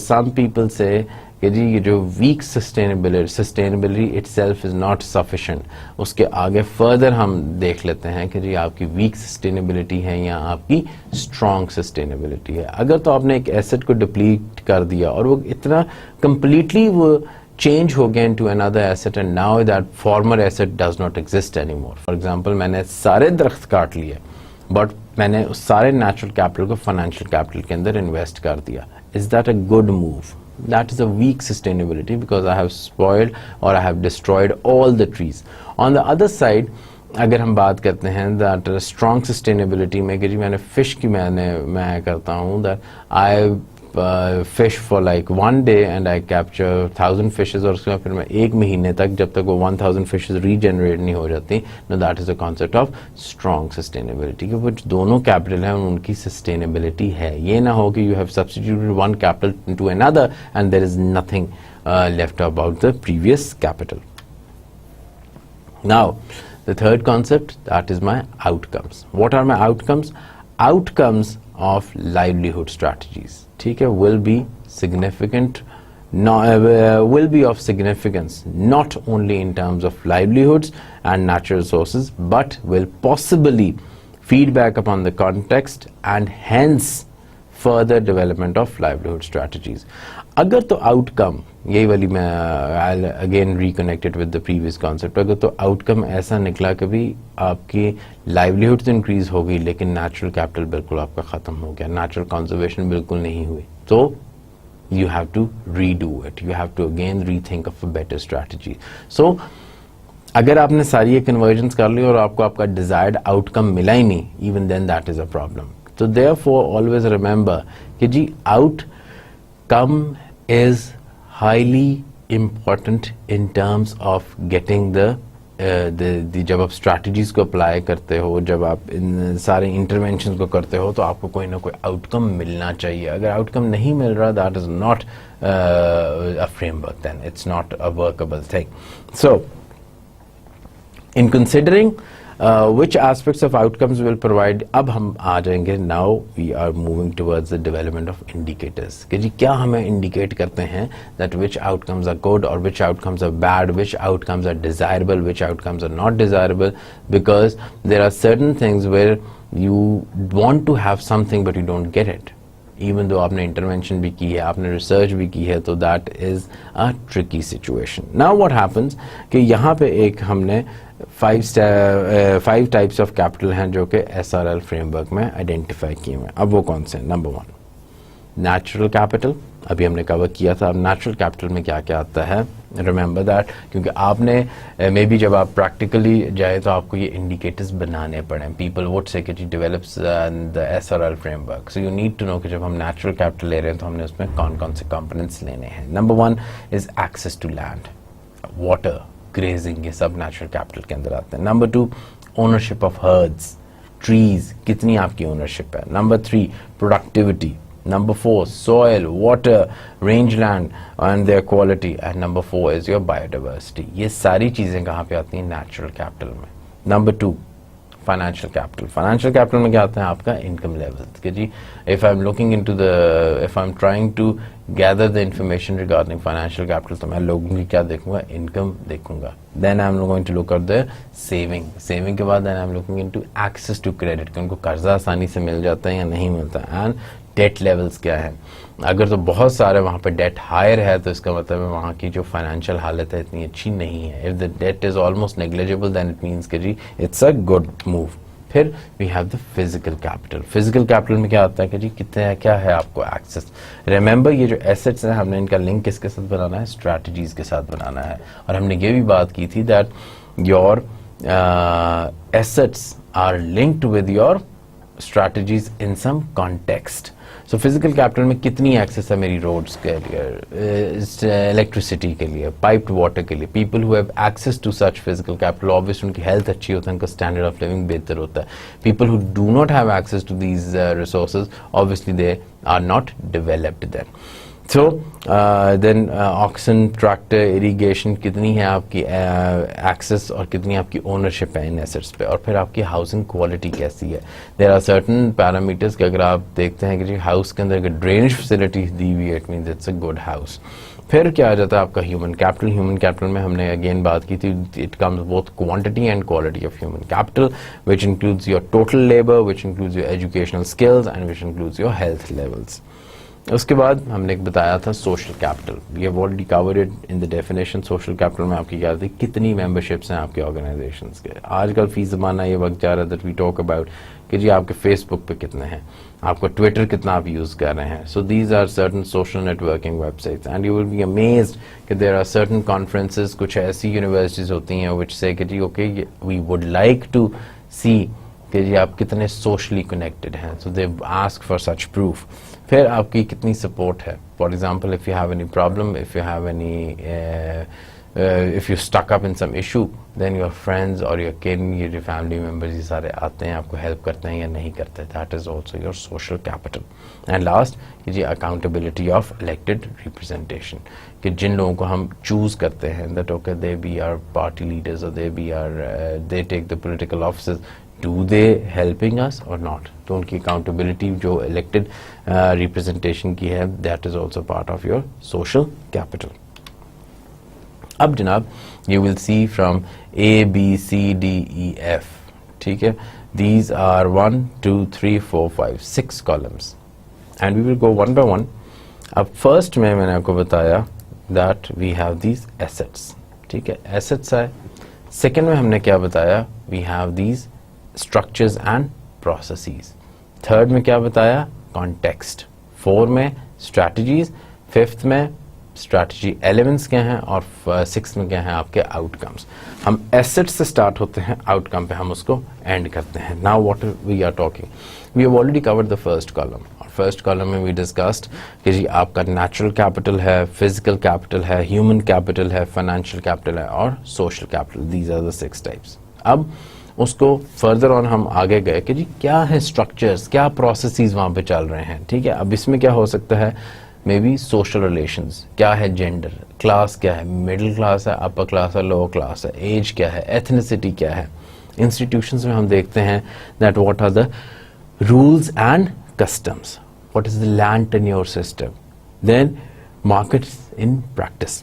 some people say कि जी ये जो weak sustainability itself is not sufficient. उसके आगे further हम देख लेते हैं कि जी आपकी weak sustainability है या आपकी strong sustainability है. अगर तो आपने एक asset को deplete कर दिया और वो इतना completely वो change हो गया into another asset and now that former asset does not exist anymore. For example, मैंने सारे दरख्त काट लिए but मैंने उस सारे natural capital को financial capital के अंदर invest कर दिया. Is that a good move? That is a weak sustainability because I have spoiled or I have destroyed all the trees. On the other side, अगर हम बात करते हैं that strong sustainability में कि जी मैंने fish की मैं करता हूँ that I fish for like 1 day and I capture 1000 fishes और उसके बाद फिर मैं 1 महीने तक जब तक वो 1000 fishes regenerate नहीं हो जाती. Now that is the concept of strong sustainability कि वो जो दोनों capital हैं उनकी sustainability है. ये ना हो कि you have substituted one capital into another and there is nothing left about the previous capital. Now the third concept, that is my outcomes. What are my outcomes? Outcomes of livelihood strategies, ठीक है, will be significant, will be of significance not only in terms of livelihoods and natural resources but will possibly feed back upon the context and hence further development of livelihood strategies. अगर तो outcome, यही वाली मैं I'll again reconnect it with the previous concept, अगर तो outcome ऐसा निकला कभी आपकी livelihood तो increase हो गई लेकिन natural capital बिल्कुल आपका ख़त्म हो गया, natural conservation बिल्कुल नहीं हुई, तो you have to redo it, you have to again rethink of a better strategy. So अगर आपने सारी ये conversions कर ली और आपको आपका desired outcome मिला ही नहीं, even then that is a problem. So therefore always remember कि जी outcome is highly important in terms of getting the जब आप strategies को apply करते हो, जब आप इन सारे interventions को करते हो तो आपको कोई ना कोई outcome मिलना चाहिए. अगर outcome नहीं मिल रहा, that is not a framework, then it's not a workable thing. So in considering which aspects of outcomes will provide, अब हम आ जाएंगे, now we are moving towards the development of indicators कि जी क्या हमें indicate करते हैं that which outcomes are good or which outcomes are bad, which outcomes are desirable, which outcomes are not desirable, because there are certain things where you want to have something but you don't get it even though आपने intervention भी की है, आपने research भी की है, तो that is a tricky situation. Now what happens कि यहाँ पे एक हमने 5 types of capital हैं जो कि SRL framework में identify किए हैं. अब वो कौन से हैं? Number 1, natural capital, अभी हमने cover किया था. अब natural capital में क्या क्या आता है? Remember that, क्योंकि आपने मे बी जब आप practically जाए तो आपको ये indicators बनाने पड़े. People would say कि जी develops the SRL framework, so you need to know कि जब हम natural capital ले रहे हैं तो हमने उसमें कौन कौन से components लेने हैं. Number 1 is access to land, water, grazing, ये सब natural capital के अंदर आते हैं. Number 2, ownership of herds, trees, कितनी आपकी ownership है. Number 3, productivity. Number 4, soil, water, rangeland and their quality. And number 4 is your biodiversity. ये सारी चीज़ें कहाँ पे आती हैं? Natural capital में. Number 2, financial capital. Financial capital में क्या आता है? आपका income levels कि जी if I'm trying to gather the information regarding financial capital तो मैं लोगों की क्या देखूंगा? Income देखूंगा. Then I'm going to look at the saving के बाद then I'm looking into access to credit कि उनको कर्जा आसानी से मिल जाता है या नहीं मिलता, and डेट लेवल्स क्या है. अगर तो बहुत सारे वहाँ पे डेट हायर है तो इसका मतलब है वहाँ की जो फाइनेंशियल हालत है इतनी अच्छी नहीं है. If the debt is almost negligible then it means कि जी इट्स अ गुड मूव. फिर we have the physical capital. Physical capital में क्या आता है कि जी कितने क्या है आपको एक्सेस. रिमेंबर ये जो एसेट्स हैं हमने इनका लिंक किसके साथ बनाना है? स्ट्रैटेजीज के साथ बनाना है. और हमने ये भी बात की थी that your assets are linked with your strategies in some context. So physical capital में कितनी access है मेरी roads के लिए, electricity के लिए, piped water के लिए. People who have access to such physical capital, obviously उनकी health अच्छी होता है, उनका standard of living बेहतर होता है. People who do not have access to these resources, obviously they are not developed then. So then oxen, tractor, irrigation कितनी है आपकी access और कितनी आपकी ownership है इन assets पे, और फिर आपकी housing quality कैसी है. There are certain parameters कि अगर आप देखते हैं कि जी house के अंदर अगर drainage facility दी हुई है, it means it's a good house. फिर क्या आ जाता है आपका human capital. Human capital में हमने again बात की थी, it comes both quantity and quality of human capital, which includes your total labor, which includes your educational skills and which includes your health levels. उसके बाद हमने एक बताया था social capital. We have already covered it in the definition. Social capital में आपकी क्या थी, कितनी मेंबरशिप्स हैं आपके ऑर्गेनाइजेशंस के. आजकल फी ज़माना ये वक्त जा रहा है दैट वी टॉक अबाउट कि जी आपके फेसबुक पे कितने हैं, आपका ट्विटर कितना आप यूज़ कर रहे हैं. So these are certain social networking websites and you will be amazed कि देयर आर सर्टन कॉन्फ्रेंसेस. कुछ ऐसी यूनिवर्सिटीज़ होती हैं विच से कि जी okay we would like to see कि जी आप कितने सोशली कनेक्टेड हैं. So they ask for such proof. फिर आपकी कितनी सपोर्ट है. For example if you have any problem, if you have any if you stuck up in some issue, then your friends और your kin, your family members ये सारे आते हैं, आपको हेल्प करते हैं या नहीं करते. That is also your social capital. And last कि जी अकाउंटेबिलिटी ऑफ इलेक्टेड रिप्रेजेंटेशन, कि जिन लोगों को हम चूज़ करते हैं that okay they be are party leaders और they take the political office, do they helping us or not. तो उनकी accountability जो elected representation की है, that is also part of your social capital. अब जनाब you will see from A, B, C, D, E, F. ठीक है, these are 1, 2, 3, 4, 5, 6 columns and we will go one by one. अब first में मैंने आपको बताया that we have these assets. ठीक है, assets है. Second में हमने क्या बताया, we have these structures and processes. Third में क्या बताया, context. फोर में strategies. फिफ्थ में strategy elements क्या हैं और सिक्स में क्या हैं आपके outcomes. हम assets से start होते हैं, outcome पे हम उसको end करते हैं. Now what we are talking, we have already covered the first column. और first column में we discussed कि जी आपका natural capital है, physical capital है, human capital है, financial capital है और social capital. These are the 6 types. अब उसको फर्दर ऑन हम आगे गए कि जी क्या है स्ट्रक्चर्स, क्या प्रोसेसेस वहाँ पे चल रहे हैं. ठीक है, अब इसमें क्या हो सकता है, मे बी सोशल रिलेशंस, क्या है जेंडर, क्लास क्या है, मिडिल क्लास है, अपर क्लास है, लोअर क्लास है, एज क्या है, एथनिसिटी क्या है. इंस्टीट्यूशंस में हम देखते हैं that what are the rules and customs, what is the land tenure system, then markets in practice.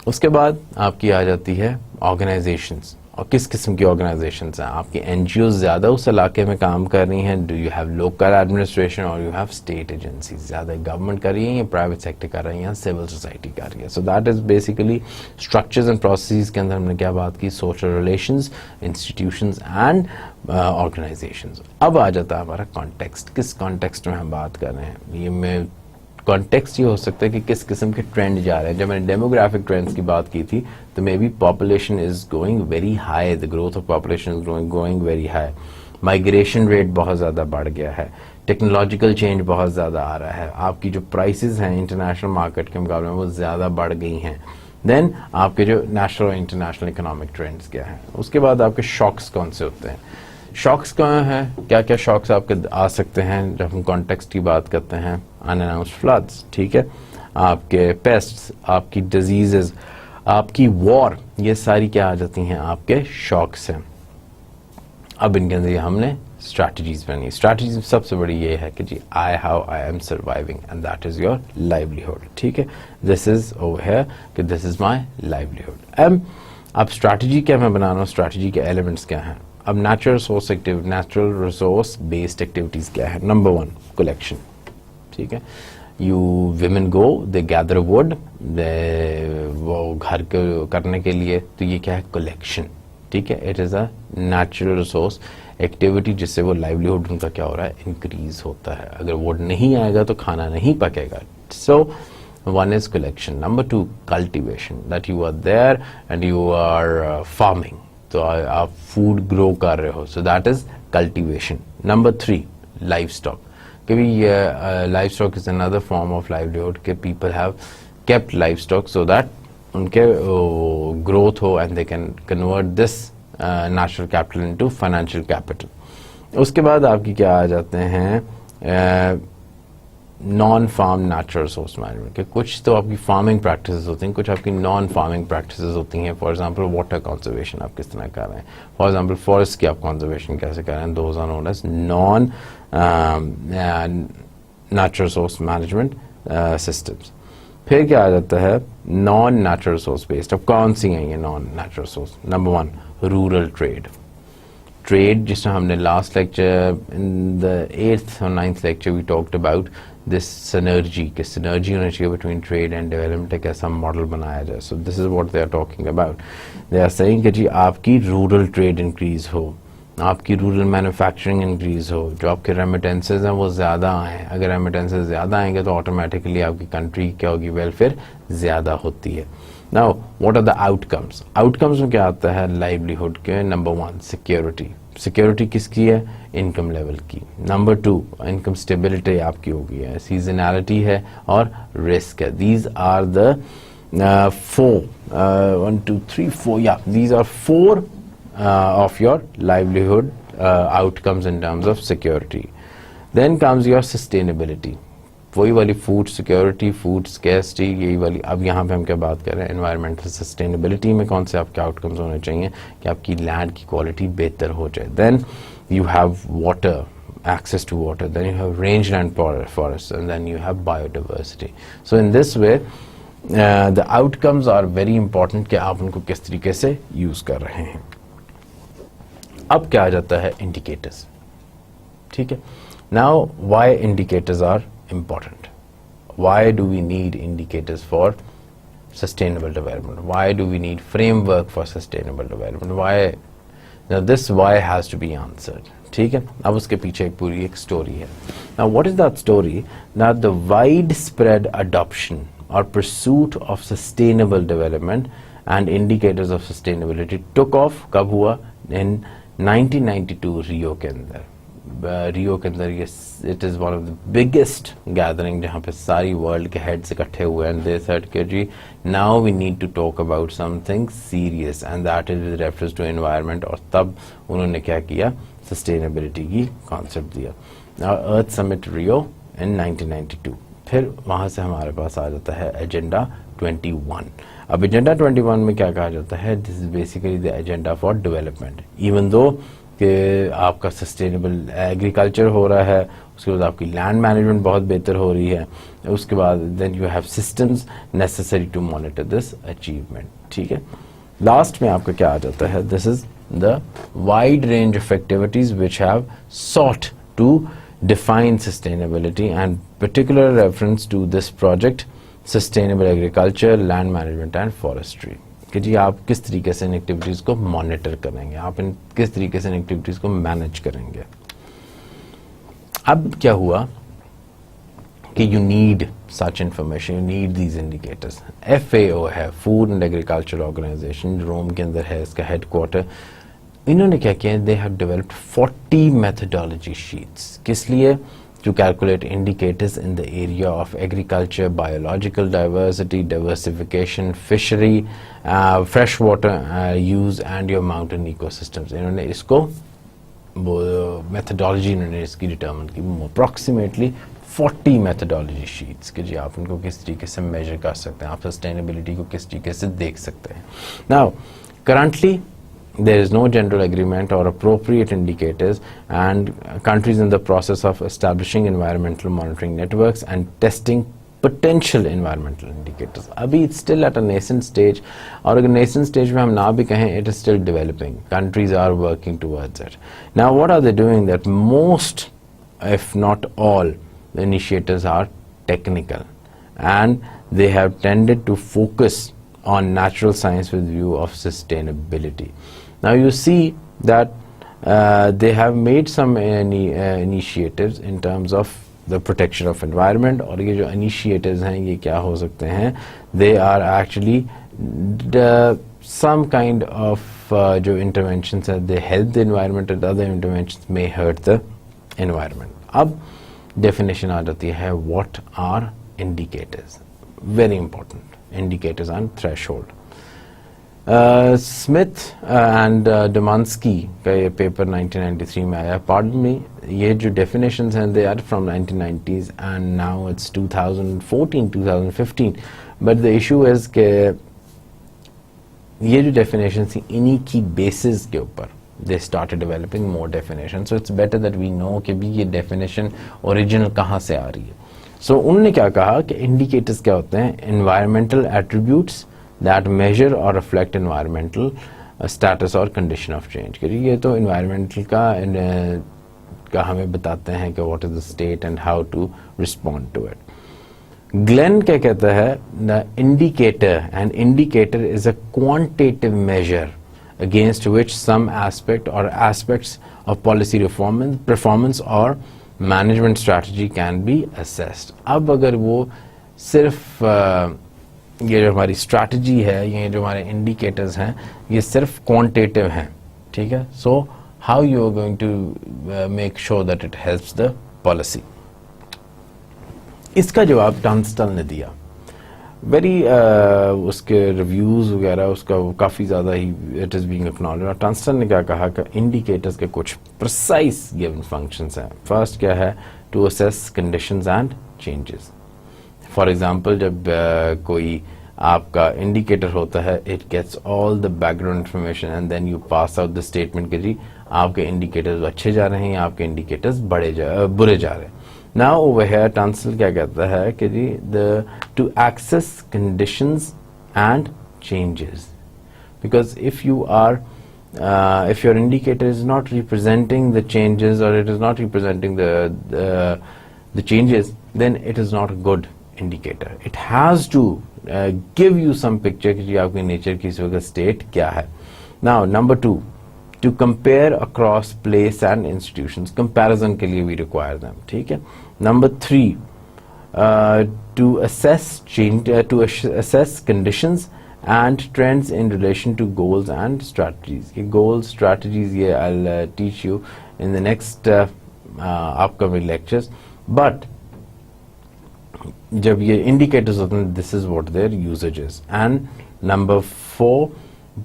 उसके बाद आपकी आ जाती है ऑर्गेनाइजेशंस, और किस किस्म की ऑर्गेनाइजेशंस हैं आपकी. एनजीओ ज़्यादा उस इलाके में काम कर रही हैं, do you have local administration और यू हैव स्टेट एजेंसीज. ज़्यादा गवर्नमेंट कर रही है या प्राइवेट सेक्टर कर रही है या सिविल सोसाइटी कर रही है. So that is basically structures and processes के अंदर हमने क्या बात की, social relations, institutions and organisations. अब आ जाता है हमारा कॉन्टेक्स्ट. किस कॉन्टेक्स्ट में हम बात कर रहे हैं, ये मैं कॉन्टेक्स्ट ये हो सकता है कि किस किस्म के ट्रेंड जा रहे हैं. जब मैंने डेमोग्राफिक ट्रेंड्स की बात की थी तो may be population is going very high, the growth of population is going very high, migration rate बहुत ज़्यादा बढ़ गया है, टेक्नोलॉजिकल चेंज बहुत ज़्यादा आ रहा है, आपकी जो प्राइसेस हैं इंटरनेशनल मार्केट के मुकाबले में वो ज़्यादा बढ़ गई हैं. देन आपके जो नेशनल और इंटरनेशनल इकोनॉमिक ट्रेंड्स क्या हैं. उसके बाद आपके शॉक्स कौन से होते हैं. शॉक्स कहाँ हैं, क्या क्या शॉक्स आपके आ सकते हैं जब हम कॉन्टेक्स्ट की बात करते हैं. अनअनाउंस्ड फ्लड्स, ठीक है, आपके पेस्ट्स, आपकी डिजीजेस, आपकी वॉर, ये सारी क्या आ जाती हैं आपके शॉक्स हैं. अब इनके अंदर हमने स्ट्रैटेजीज बनी. स्ट्रैटेजी सबसे बड़ी ये है कि जी I am surviving and that is your livelihood. ठीक है, दिस इज ओवर हियर कि दिस इज माय लाइवलीहुड. अब स्ट्रैटेजी क्या मैं बना रहा हूँ, स्ट्रैटेजी के एलिमेंट्स क्या हैं. अब नेचुरल रिसोर्स बेस्ड एक्टिविटीज क्या है. Number 1 collection. ठीक है, you women go, they gather would, वो घर के करने के लिए, तो ये क्या है, कलेक्शन. ठीक है, it is a natural resource activity जिससे वो लाइवलीहुड उनका क्या हो रहा है, इंक्रीज होता है. अगर वुड नहीं आएगा तो खाना नहीं पकेगा. सो one is collection. Number 2 cultivation, that you are there and you are farming, तो आप फूड ग्रो कर रहे हो, सो that is cultivation. Number 3 livestock. Livestock is another form of livelihood. People have kept livestock so that उनके growth हो and they can convert this natural capital into financial capital. उसके बाद आपकी क्या आ जाते हैं non farm natural resource management के. कुछ तो आपकी फार्मिंग प्रैक्टिसेस होती हैं, कुछ आपकी नॉन फार्मिंग प्रैक्टिसेस होती हैं. फॉर एग्जांपल वाटर कंजर्वेशन आप किस तरह कर रहे हैं, फॉर एग्जांपल फॉरेस्ट की आप कंजर्वेशन कैसे कर रहे हैं. Those are known as non natural resource management systems. फिर क्या आ जाता है नॉन नेचुरल रिसोर्स बेस्ड. अब कौन सी हैं ये non natural resource? Number 1 rural trade, जिसमें हमने last lecture in the 8th और 9th lecture we talked about this synergy होना चाहिए बिटवीन ट्रेड एंड डेवलपमेंट. एक ऐसा मॉडल बनाया जाए. So this is what they are talking about. They are saying कि जी आपकी रूरल ट्रेड इंक्रीज हो, आपकी रूरल मैन्युफैक्चरिंग इंक्रीज हो, जो आपके रेमिटेंसेज हैं वो ज़्यादा आएँ. अगर रेमिटेंसेज ज़्यादा आएंगे तो ऑटोमेटिकली आपकी कंट्री क्या होगी, वेलफेयर ज़्यादा होती है. Now what are the outcomes? Outcomes में क्या आता है लाइवलीहुड के? नंबर 1 सिक्योरिटी किसकी है? इनकम लेवल की. नंबर 2 इनकम स्टेबिलिटी आपकी होगी है, सीजनैलिटी है और रिस्क है. These are the 4 of your livelihood outcomes in terms of security. Then comes your sustainability. वही वाली फूड सिक्योरिटी, फूड स्कैर्सिटी, यही वाली. अब यहाँ पे हम क्या बात कर रहे हैं एनवायरमेंटल सस्टेनेबिलिटी में कौन से आपके आउटकम्स होने चाहिए कि आपकी लैंड की क्वालिटी बेहतर हो जाए. Then you have water, access to water, then you have rangeland forests, and then you have biodiversity. So in this way the outcomes are very important कि आप उनको किस तरीके से यूज कर रहे हैं. अब क्या आ जाता है इंडिकेटर्स. ठीक है. Now why indicators are important? Why do we need indicators for sustainable development? Why do we need framework for sustainable development? Why? Now this why has to be answered. ठीक है. अब उसके पीछे एक पूरी एक स्टोरी है. Now what is that story? That the widespread adoption or pursuit of sustainable development and indicators of sustainability took off कब हुआ? In 1992 रियो के अंदर. रियो के अंदर ये it is one of the biggest gathering जहाँ पे सारी वर्ल्ड के हेड्स इकट्ठे हुए हैं. दे सेड कि जी now we need to talk about something serious and that is reference to environment. और तब उन्होंने क्या किया, सस्टेनेबिलिटी की कॉन्सेप्ट दिया. Earth summit Rio in 1992. फिर वहाँ से हमारे पास आ जाता है एजेंडा 21. अब एजेंडा 21 में क्या कहा जाता है? This is basically the agenda for development. Even though कि आपका सस्टेनेबल एग्रीकल्चर हो रहा है, उसके बाद आपकी लैंड मैनेजमेंट बहुत बेहतर हो रही है, उसके बाद then you have systems necessary to monitor this achievement. ठीक है. लास्ट में आपका क्या आ जाता है? This is the wide range of activities which have sought to define sustainability and particular reference to this project sustainable agriculture, land management and forestry. कि जी आप किस तरीके से इन एक्टिविटीज़ को मॉनिटर करेंगे, आप इन किस तरीके से इन एक्टिविटीज़ को मैनेज करेंगे. अब क्या हुआ कि you need such information, you need these indicators. FAO है, फूड एंड एग्रीकल्चर ऑर्गेनाइजेशन, रोम के अंदर है इसका हेडक्वार्टर. इन्होंने क्या किया? They have developed 40 methodology sheets. किस लिए? to calculate indicators in the area of agriculture, biological diversity, diversification, fishery, freshwater use and your mountain ecosystems. इन्होंने इसको methodology इन्होंने इसकी determine की approximately 40 methodology sheets कि जी आप उनको किस तरीके से measure कर सकते हैं, आप sustainability को किस तरीके से देख सकते हैं. Now currently there is no general agreement or appropriate indicators, and countries in the process of establishing environmental monitoring networks and testing potential environmental indicators. Abhi it's still at a nascent stage, और अगर nascent stage में हम ना भी कहें, it is still developing. Countries are working towards it. Now what are they doing? That most, if not all, the initiators are technical, and they have tended to focus on natural science with view of sustainability. Now you see that they have made some initiatives in terms of the protection of environment, और ये जो initiatives हैं ये क्या हो सकते हैं? They are actually some kind of जो interventions हैं, they help the environment, and other interventions may hurt the environment. अब definition आ जाती है what are indicators. Very important. Indicators and threshold. Smyth and Dumanski का ये पेपर 1993 में आया. Pardon me, ये जो डेफिनेशंस हैं they are from 1990s and now it's 2014 2015. But the issue is के ये जो डेफिनेशंस थी इन्हीं की बेसिस के ऊपर they started developing more definition. So it's better that we know कि भी ये डेफिनेशन ओरिजिनल कहाँ से आ रही है. सो उन्होंने क्या कहा कि इंडिकेटर्स क्या होते हैं? Environmental attributes that measure or reflect environmental status or condition of change. ये तो environmental का हमें बताते हैं कि what is the state and how to respond to it. Glenn क्या कहता है? The an indicator is a quantitative measure against which some aspect or aspects of policy performance or management strategy can be assessed. अब अगर वो सिर्फ ये जो हमारी स्ट्रैटेजी है, ये जो हमारे इंडिकेटर्स हैं, ये सिर्फ क्वांटिटेटिव हैं, ठीक है. So how you are going to make sure that it helps the policy? इसका जवाब टंस्टन ने दिया. वेरी उसके रिव्यूज वगैरह उसका काफ़ी ज़्यादा ही इट इज़ बीइंग एक्नॉलेज्ड. और टंस्टन ने क्या कहा कि इंडिकेटर्स के कुछ प्रिसाइज गिवन फंक्शंस हैं. फर्स्ट क्या है? To assess conditions and changes. For example जब कोई आपका इंडिकेटर होता है, it gets all the background information and then you pass out the statement कि जी आपके इंडिकेटर्स अच्छे जा रहे हैं या आपके इंडिकेटर्स बुरे जा रहे हैं. नाउ ओवर हियर टंस्टन क्या कहता है कि जी the to assess conditions and changes, because if you are if your indicator is not representing the changes or it is not representing the changes, then it is not a good indicator. It has to give you some picture कि आपकी nature की इस वक्त state क्या है. Now number 2, to compare across place and institutions. Comparison के लिए we require them, ठीक है. Number 3, to assess change, to assess conditions and trends in relation to goals and strategies. ये goals, strategies ये I'll teach you in the next upcoming lectures. But जब ये indicators होते हैं, this is what their usage is. And number 4,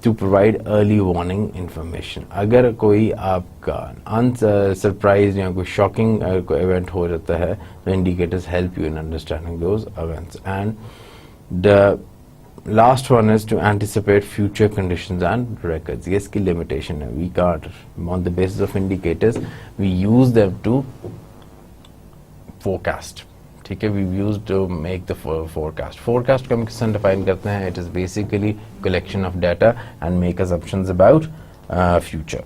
to provide early warning information. अगर कोई आपका surprise या कोई शॉकिंग इवेंट हो जाता है, तो indicators help you in understanding those events. And the last one is to anticipate future conditions and records. ये इसकी limitation है. We can't, on the basis of indicators, we use them to forecast. ठीक है, we use to make the forecast. Forecast को हम किस तरह define करते हैं? It is basically collection of data and make assumptions about future.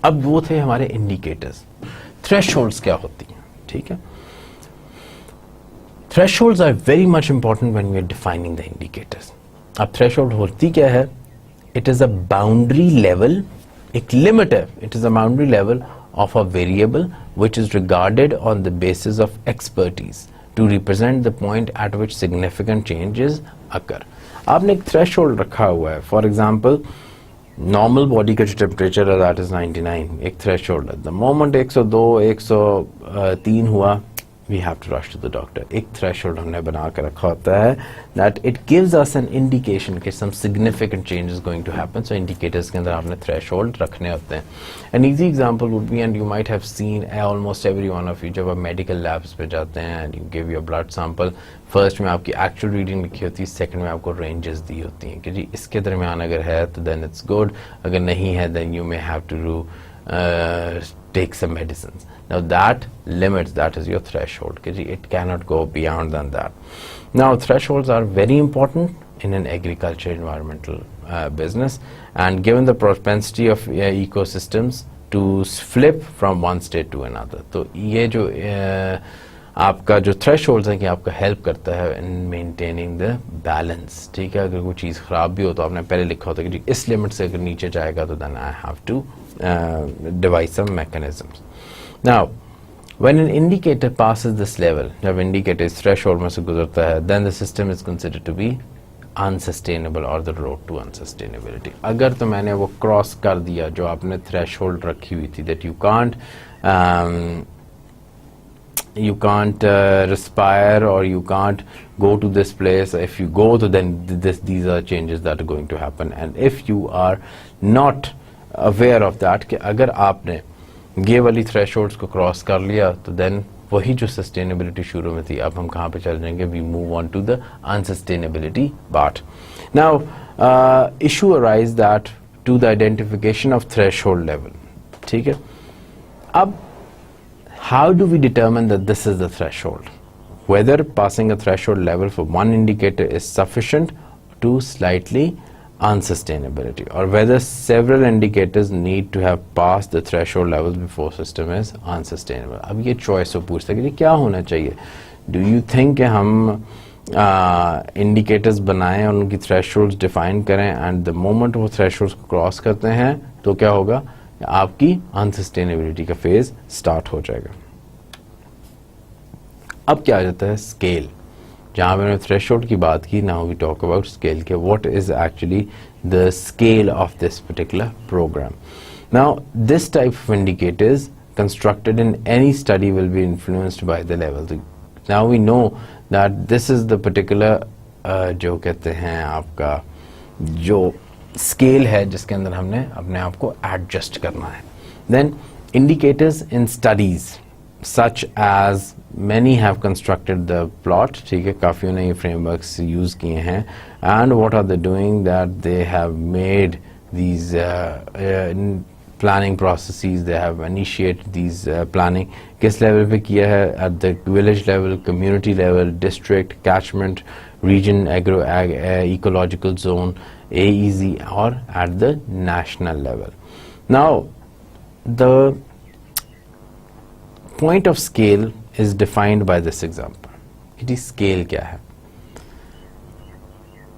अब वो थे हमारे indicators. Thresholds क्या होती हैं? ठीक है. Thresholds are very much important when we are defining the indicators. अब threshold होती क्या है? It is a boundary level, एक limit है. It is a boundary level of a variable which is regarded on the basis of expertise to represent the point at which significant changes occur. आपने एक threshold रखा हुआ है. For example, normal body का जो temperature है that is 99, एक threshold है. The moment 102, 103 हुआ, we have to rush to the doctor. एक threshold हमने बना कर रखा होता है that it gives us an indication कि some significant change is going to happen. So indicators के अंदर आपने threshold रखने होते हैं. An easy example would be, and you might have seen almost every one of you जब आप medical labs पे जाते हैं and you give your blood sample, first में आपकी actual reading लिखी होती है, second में आपको ranges दी होती हैं कि जी इसके दरमियान अगर है तो then it's good, अगर नहीं है then you may have to do take some medicines. Now that limits, that is your threshold. It cannot go beyond than that. Now thresholds are very important in an agriculture environmental business, and given the propensity of ecosystems to flip from one state to another. तो ये जो आपका जो thresholds हैं कि आपका help करता है in maintaining the balance. ठीक है, अगर कोई चीज़ ख़राब भी हो तो आपने पहले लिखा होता है कि इस लिमिट से अगर नीचे जाएगा तो then I have to devise some mechanisms. Now, when an indicator passes this level, जब indicator इस threshold में से गुजरता है, then the system is considered to be unsustainable और द रोड टू अनसस्टेनेबिलिटी। अगर तो मैंने वो क्रॉस कर दिया जो आपने थ्रेशोल्ड रखी हुई थी, that you can't respire or you can't go to this place. If you go to, then these are changes that are going to happen, and if you are not aware of that कि अगर आपने ये वाली thresholds को cross कर लिया तो then वही जो सस्टेनेबिलिटी शुरू में थी, अब हम कहाँ पे चल जाएंगे, we move on to the unsustainability part. Now issue arise that to the identification of threshold level. ठीक है, अब how do we determine that this is the threshold? Whether passing a threshold level for one indicator is sufficient to slightly unsustainability, or whether several indicators need to have passed the threshold levels before system is unsustainable. अब ये choice हो पूछता है कि क्या होना चाहिए। Do you think कि हम indicators बनाएं और उनकी thresholds define करें, and the moment वो thresholds को cross करते हैं तो क्या होगा, आपकी अनसस्टेनेबिलिटी का फेज स्टार्ट हो जाएगा। अब क्या आ जाता है स्केल, जहां मैंने थ्रेशोल्ड की बात की, now we talk about scale के what is actually the scale of this particular program. Now this type of indicators constructed in any study will be influenced by the level. Now we know that this is the particular जो कहते हैं आपका जो scale है जिसके अंदर हमने अपने आप को एडजस्ट करना है। Then indicators in studies such as many have constructed the plot, ठीक है, काफ़ियों ने ये फ्रेमवर्क्स यूज़ किए हैं, and what are they doing that they have made these planning processes, they have initiated these planning किस लेवल पे किया है, at the village level, community level, district, catchment region, agro ecological zone, AEZ, or at the national level. Now the point of scale is defined by this example. It is scale क्या है।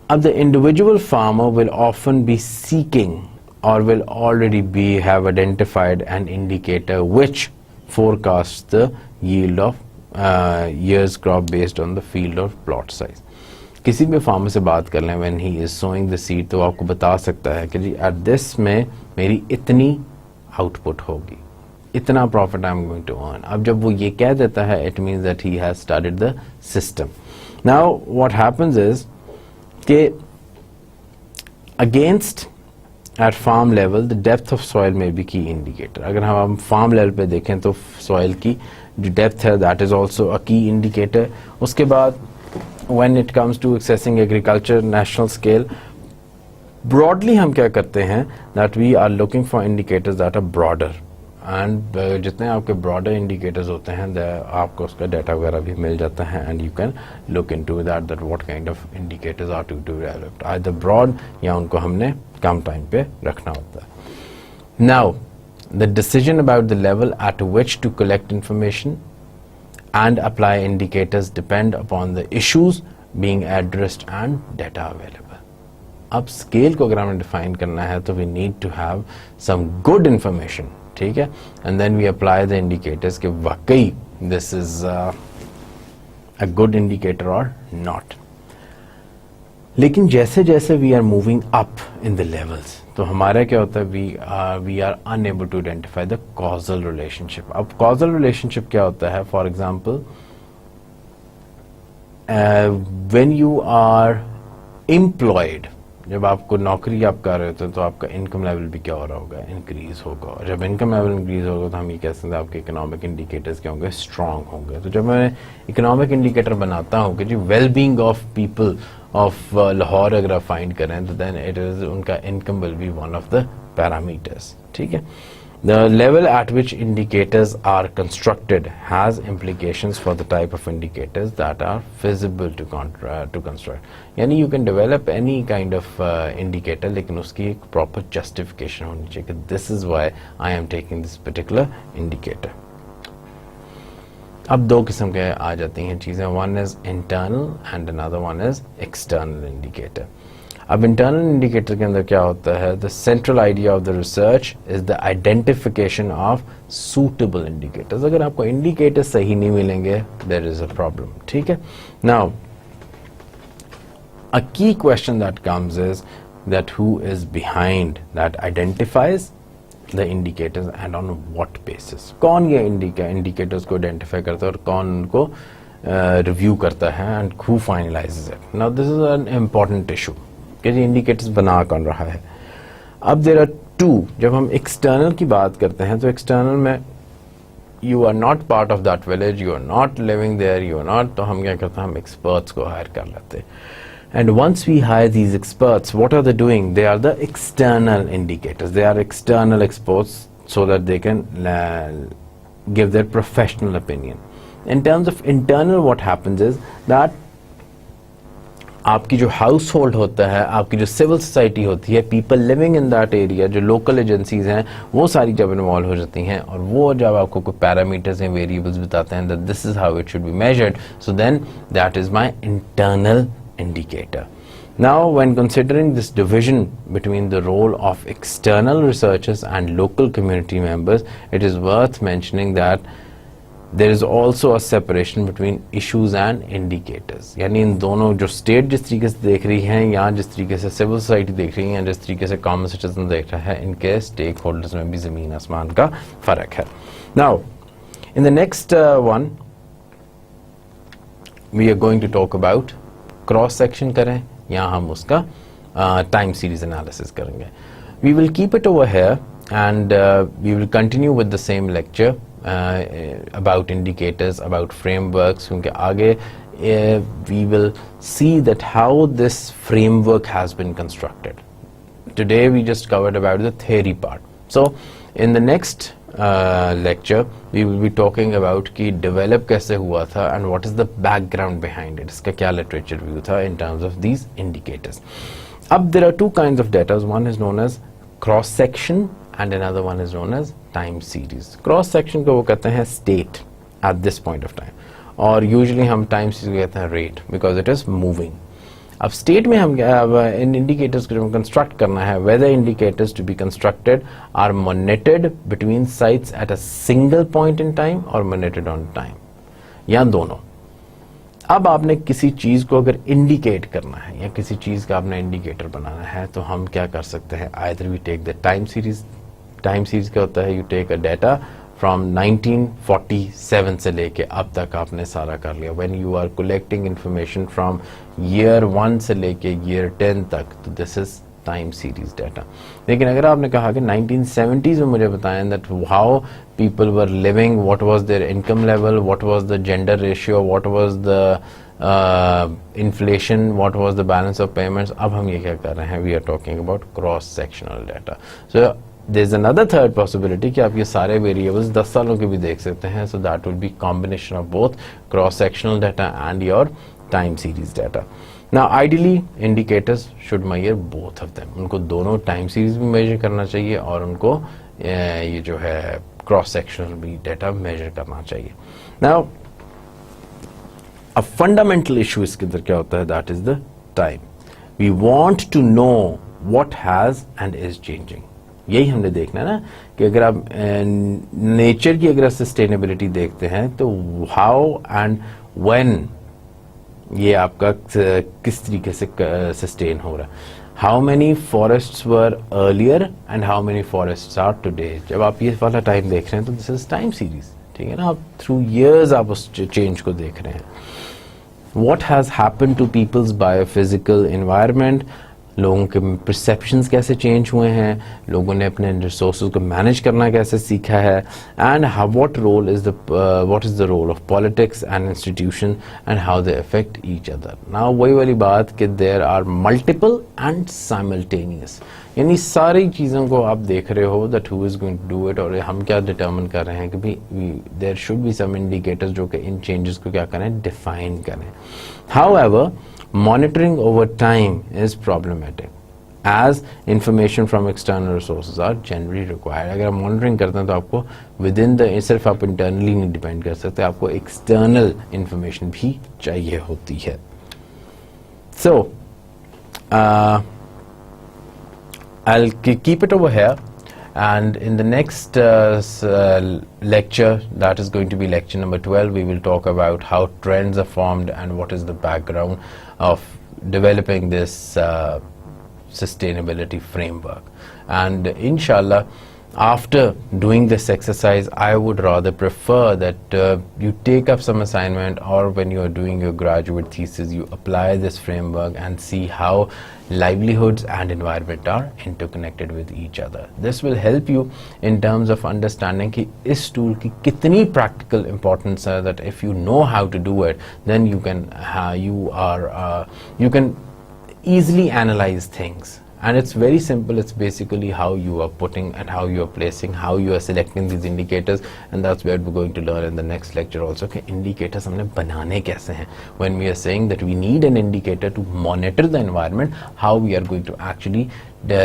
अब the individual farmer will often be seeking or will already have identified an indicator which forecasts the yield of year's crop based on the field or plot size. किसी भी farmer से बात कर लें, when he is sowing the seed, तो आपको बता सकता है कि जी एट दिस में मेरी इतनी आउटपुट होगी, इतना profit I am going to earn. अब जब वो ये कह देता है, it means that he has studied the system. Now what happens is कि against at farm level the depth of soil में भी की इंडिकेटर। अगर हम फार्म लेवल पे देखें तो सॉइल की जो डेप्थ है दैट इज ऑल्सो अ की इंडिकेटर। उसके बाद when it comes to accessing agriculture national scale, broadly हम क्या करते हैं that we are looking for indicators that are broader, and जितने आपके broader indicators होते हैं आपको उसका data वगैरह भी मिल जाता है, and you can look into that what kind of indicators are to be developed, either broad या उनको हमने कम time पे रखना होता है। Now the decision about the level at which to collect information and apply indicators depend upon the issues being addressed and data available. अब scale को अगर हमें define करना है तो we need to have some good information, ठीक है, and then we apply the indicators कि वाकई this is a good indicator or not. लेकिन जैसे जैसे we are moving up in the levels तो हमारा क्या होता है, we are unable to identify the causal relationship. अब कॉजल रिलेशनशिप क्या होता है, for example when you are employed, जब आपको नौकरी आप कर रहे होते हैं तो आपका इनकम लेवल भी क्या हो रहा होगा, इंक्रीज होगा, और जब इनकम लेवल इंक्रीज होगा तो हम ये कह सकते हैं आपके इकोनॉमिक इंडिकेटर्स क्या होंगे, स्ट्रांग होंगे। तो जब मैं इकोनॉमिक इंडिकेटर बनाता हूँ कि जी well being of people of Lahore अगर आप फाइंड करें तो देन इट इज उनका income will be one of the parameters, ठीक है। The level at which indicators are constructed has implications for the type of indicators that are feasible to construct. यानी you can develop any kind of indicator, लेकिन उसकी एक proper justification होनी चाहिए कि this is why I am taking this particular indicator. अब दो किस्म के आ जाती हैं चीज़ें, one is internal and another one is external indicator. अब इंटरनल इंडिकेटर के अंदर क्या होता है, the central idea of the research is the identification of suitable indicators. अगर आपको इंडिकेटर सही नहीं मिलेंगे देयर इज अ प्रॉब्लम, ठीक है। Now a key question that comes is that who is behind that identifies the indicators and on what basis. कौन ये indicators को identify करता है और कौन उनको review करता है and who finalizes it. Now this is an important issue कि ये indicators बना कौन रहा है. अब there are two. जब हम external की बात करते हैं तो external में you are not part of that village, you are not living there, you are not, तो हम क्या करते हैं, हम experts को hire कर लेते हैं. And once we hire these experts, what are they doing? They are the external indicators. They are external experts so that they can give their professional opinion. In terms of internal, what happens is that आपकी जो household होता है, आपकी जो civil society होती है, people living in that area, जो local agencies हैं, वो सारी जब involve हो जाती हैं और वो जब आपको कोई parameters and variables बताते हैं that this is how it should be measured, so then that is my internal indicator. Now, when considering this division between the role of external researchers and local community members, it is worth mentioning that there is also a separation between issues and indicators. यानी इन दोनों जो state जिस तरीके से देख रही हैं या जिस तरीके से सिविल सोसाइटी देख रही हैं, जिस तरीके से कॉमन सिटीजन देख रहा है, इनके स्टेक होल्डर्स में भी ज़मीन आसमान का फ़र्क है. Now, in the next one, we are going to talk about cross section करें या हम उसका टाइम सीरीज एनालिसिस करेंगे. We will keep it over here and we will continue with the same lecture about indicators, about frameworks, क्योंकि आगे we will see that how this framework has been constructed. Today we just covered about the theory part. So in the next lecture we will be talking about कि develop कैसे हुआ था and what is the background behind it, इसका क्या literature view था in terms of these indicators. अब there are two kinds of data. One is known as cross section and another one is known as time series. Cross section को वो कहते हैं state at this point of time और usually हम time series को कहते हैं rate because it is moving. अब स्टेट में हम इन इंडिकेटर्स को कंस्ट्रक्ट करना है, whether indicators to be constructed are monitored between sites at a single point in time और मॉनिटर्ड ऑन टाइम, या दोनों. अब आपने किसी चीज को अगर इंडिकेट करना है या किसी चीज का आपने इंडिकेटर बनाना है तो हम क्या कर सकते हैं, either we take the time series. Time series क्या होता है, you take a data from 1947 से लेके अब तक आपने सारा कर लिया. When you are collecting information from year 1 से लेके ईयर 10 तक, तो this is time series data. लेकिन अगर आपने कहा कि 1970s में मुझे बताएं that how people were living, what was their income level, what was the gender ratio, what was the inflation, what was the balance of payments, अब हम ये क्या कर रहे हैं, we are talking about cross sectional data. So there's another third possibility कि आप ये सारे variables 10 सालों के भी देख सकते हैं. So that will be combination of both cross sectional data and your time series data. Now ideally indicators should measure both of them. उनको दोनों time series भी measure करना चाहिए और उनको ये जो है cross sectional भी data measure करना चाहिए. Now a fundamental issue इसके अंदर क्या होता है, that is the time. We want to know what has and is changing. यही हमने देखना है ना कि अगर आप नेचर की अगर सस्टेनेबिलिटी देखते हैं तो हाउ एंड व्हेन ये आपका किस तरीके से सस्टेन हो रहा है. How many forests were earlier and how many forests are today. जब आप ये वाला टाइम देख रहे हैं तो दिस इज टाइम सीरीज, ठीक है ना. आप थ्रू ईयर्स आप उस चेंज को देख रहे हैं. What has happened to people's biophysical environment, लोगों के परसेप्शंस कैसे चेंज हुए हैं, लोगों ने अपने रिसोर्सेज को मैनेज करना कैसे सीखा है, and what is the role of politics and institution and how they affect each other. Now वही वाली बात कि there are multiple and simultaneous, यानी सारी चीज़ों को आप देख रहे हो that who is going to do it, और हम क्या डिटर्मिन कर रहे हैं कि भाई there should be some indicators जो कि इन चेंजेस को क्या करें, डिफाइन करें. However monitoring over time is problematic as information from external resources are generally required. अगर आप monitoring करते हैं तो आपको within the सिर्फ आप internally नहीं depend कर सकते, आपको external information भी चाहिए होती है. So I'll keep it over here, and in the next lecture, that is going to be lecture number 12, we will talk about how trends are formed and what is the background of developing this sustainability framework. And inshallah, after doing this exercise, I would rather prefer that you take up some assignment, or when you are doing your graduate thesis, you apply this framework and see how livelihoods and environment are interconnected with each other. This will help you in terms of understanding कि इस tool की कितनी practical importance है, that if you know how to do it, then you can easily analyze things. And it's very simple. It's basically how you are putting and how you are placing, how you are selecting these indicators, and that's what we're going to learn in the next lecture also, कि indicators हमने बनाने कैसे हैं. When we are saying that we need an indicator to monitor the environment, how we are going to actually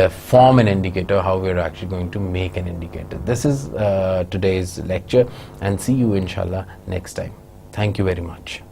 form an indicator, how we are actually going to make an indicator. This is today's lecture, and see you inshallah next time. Thank you very much.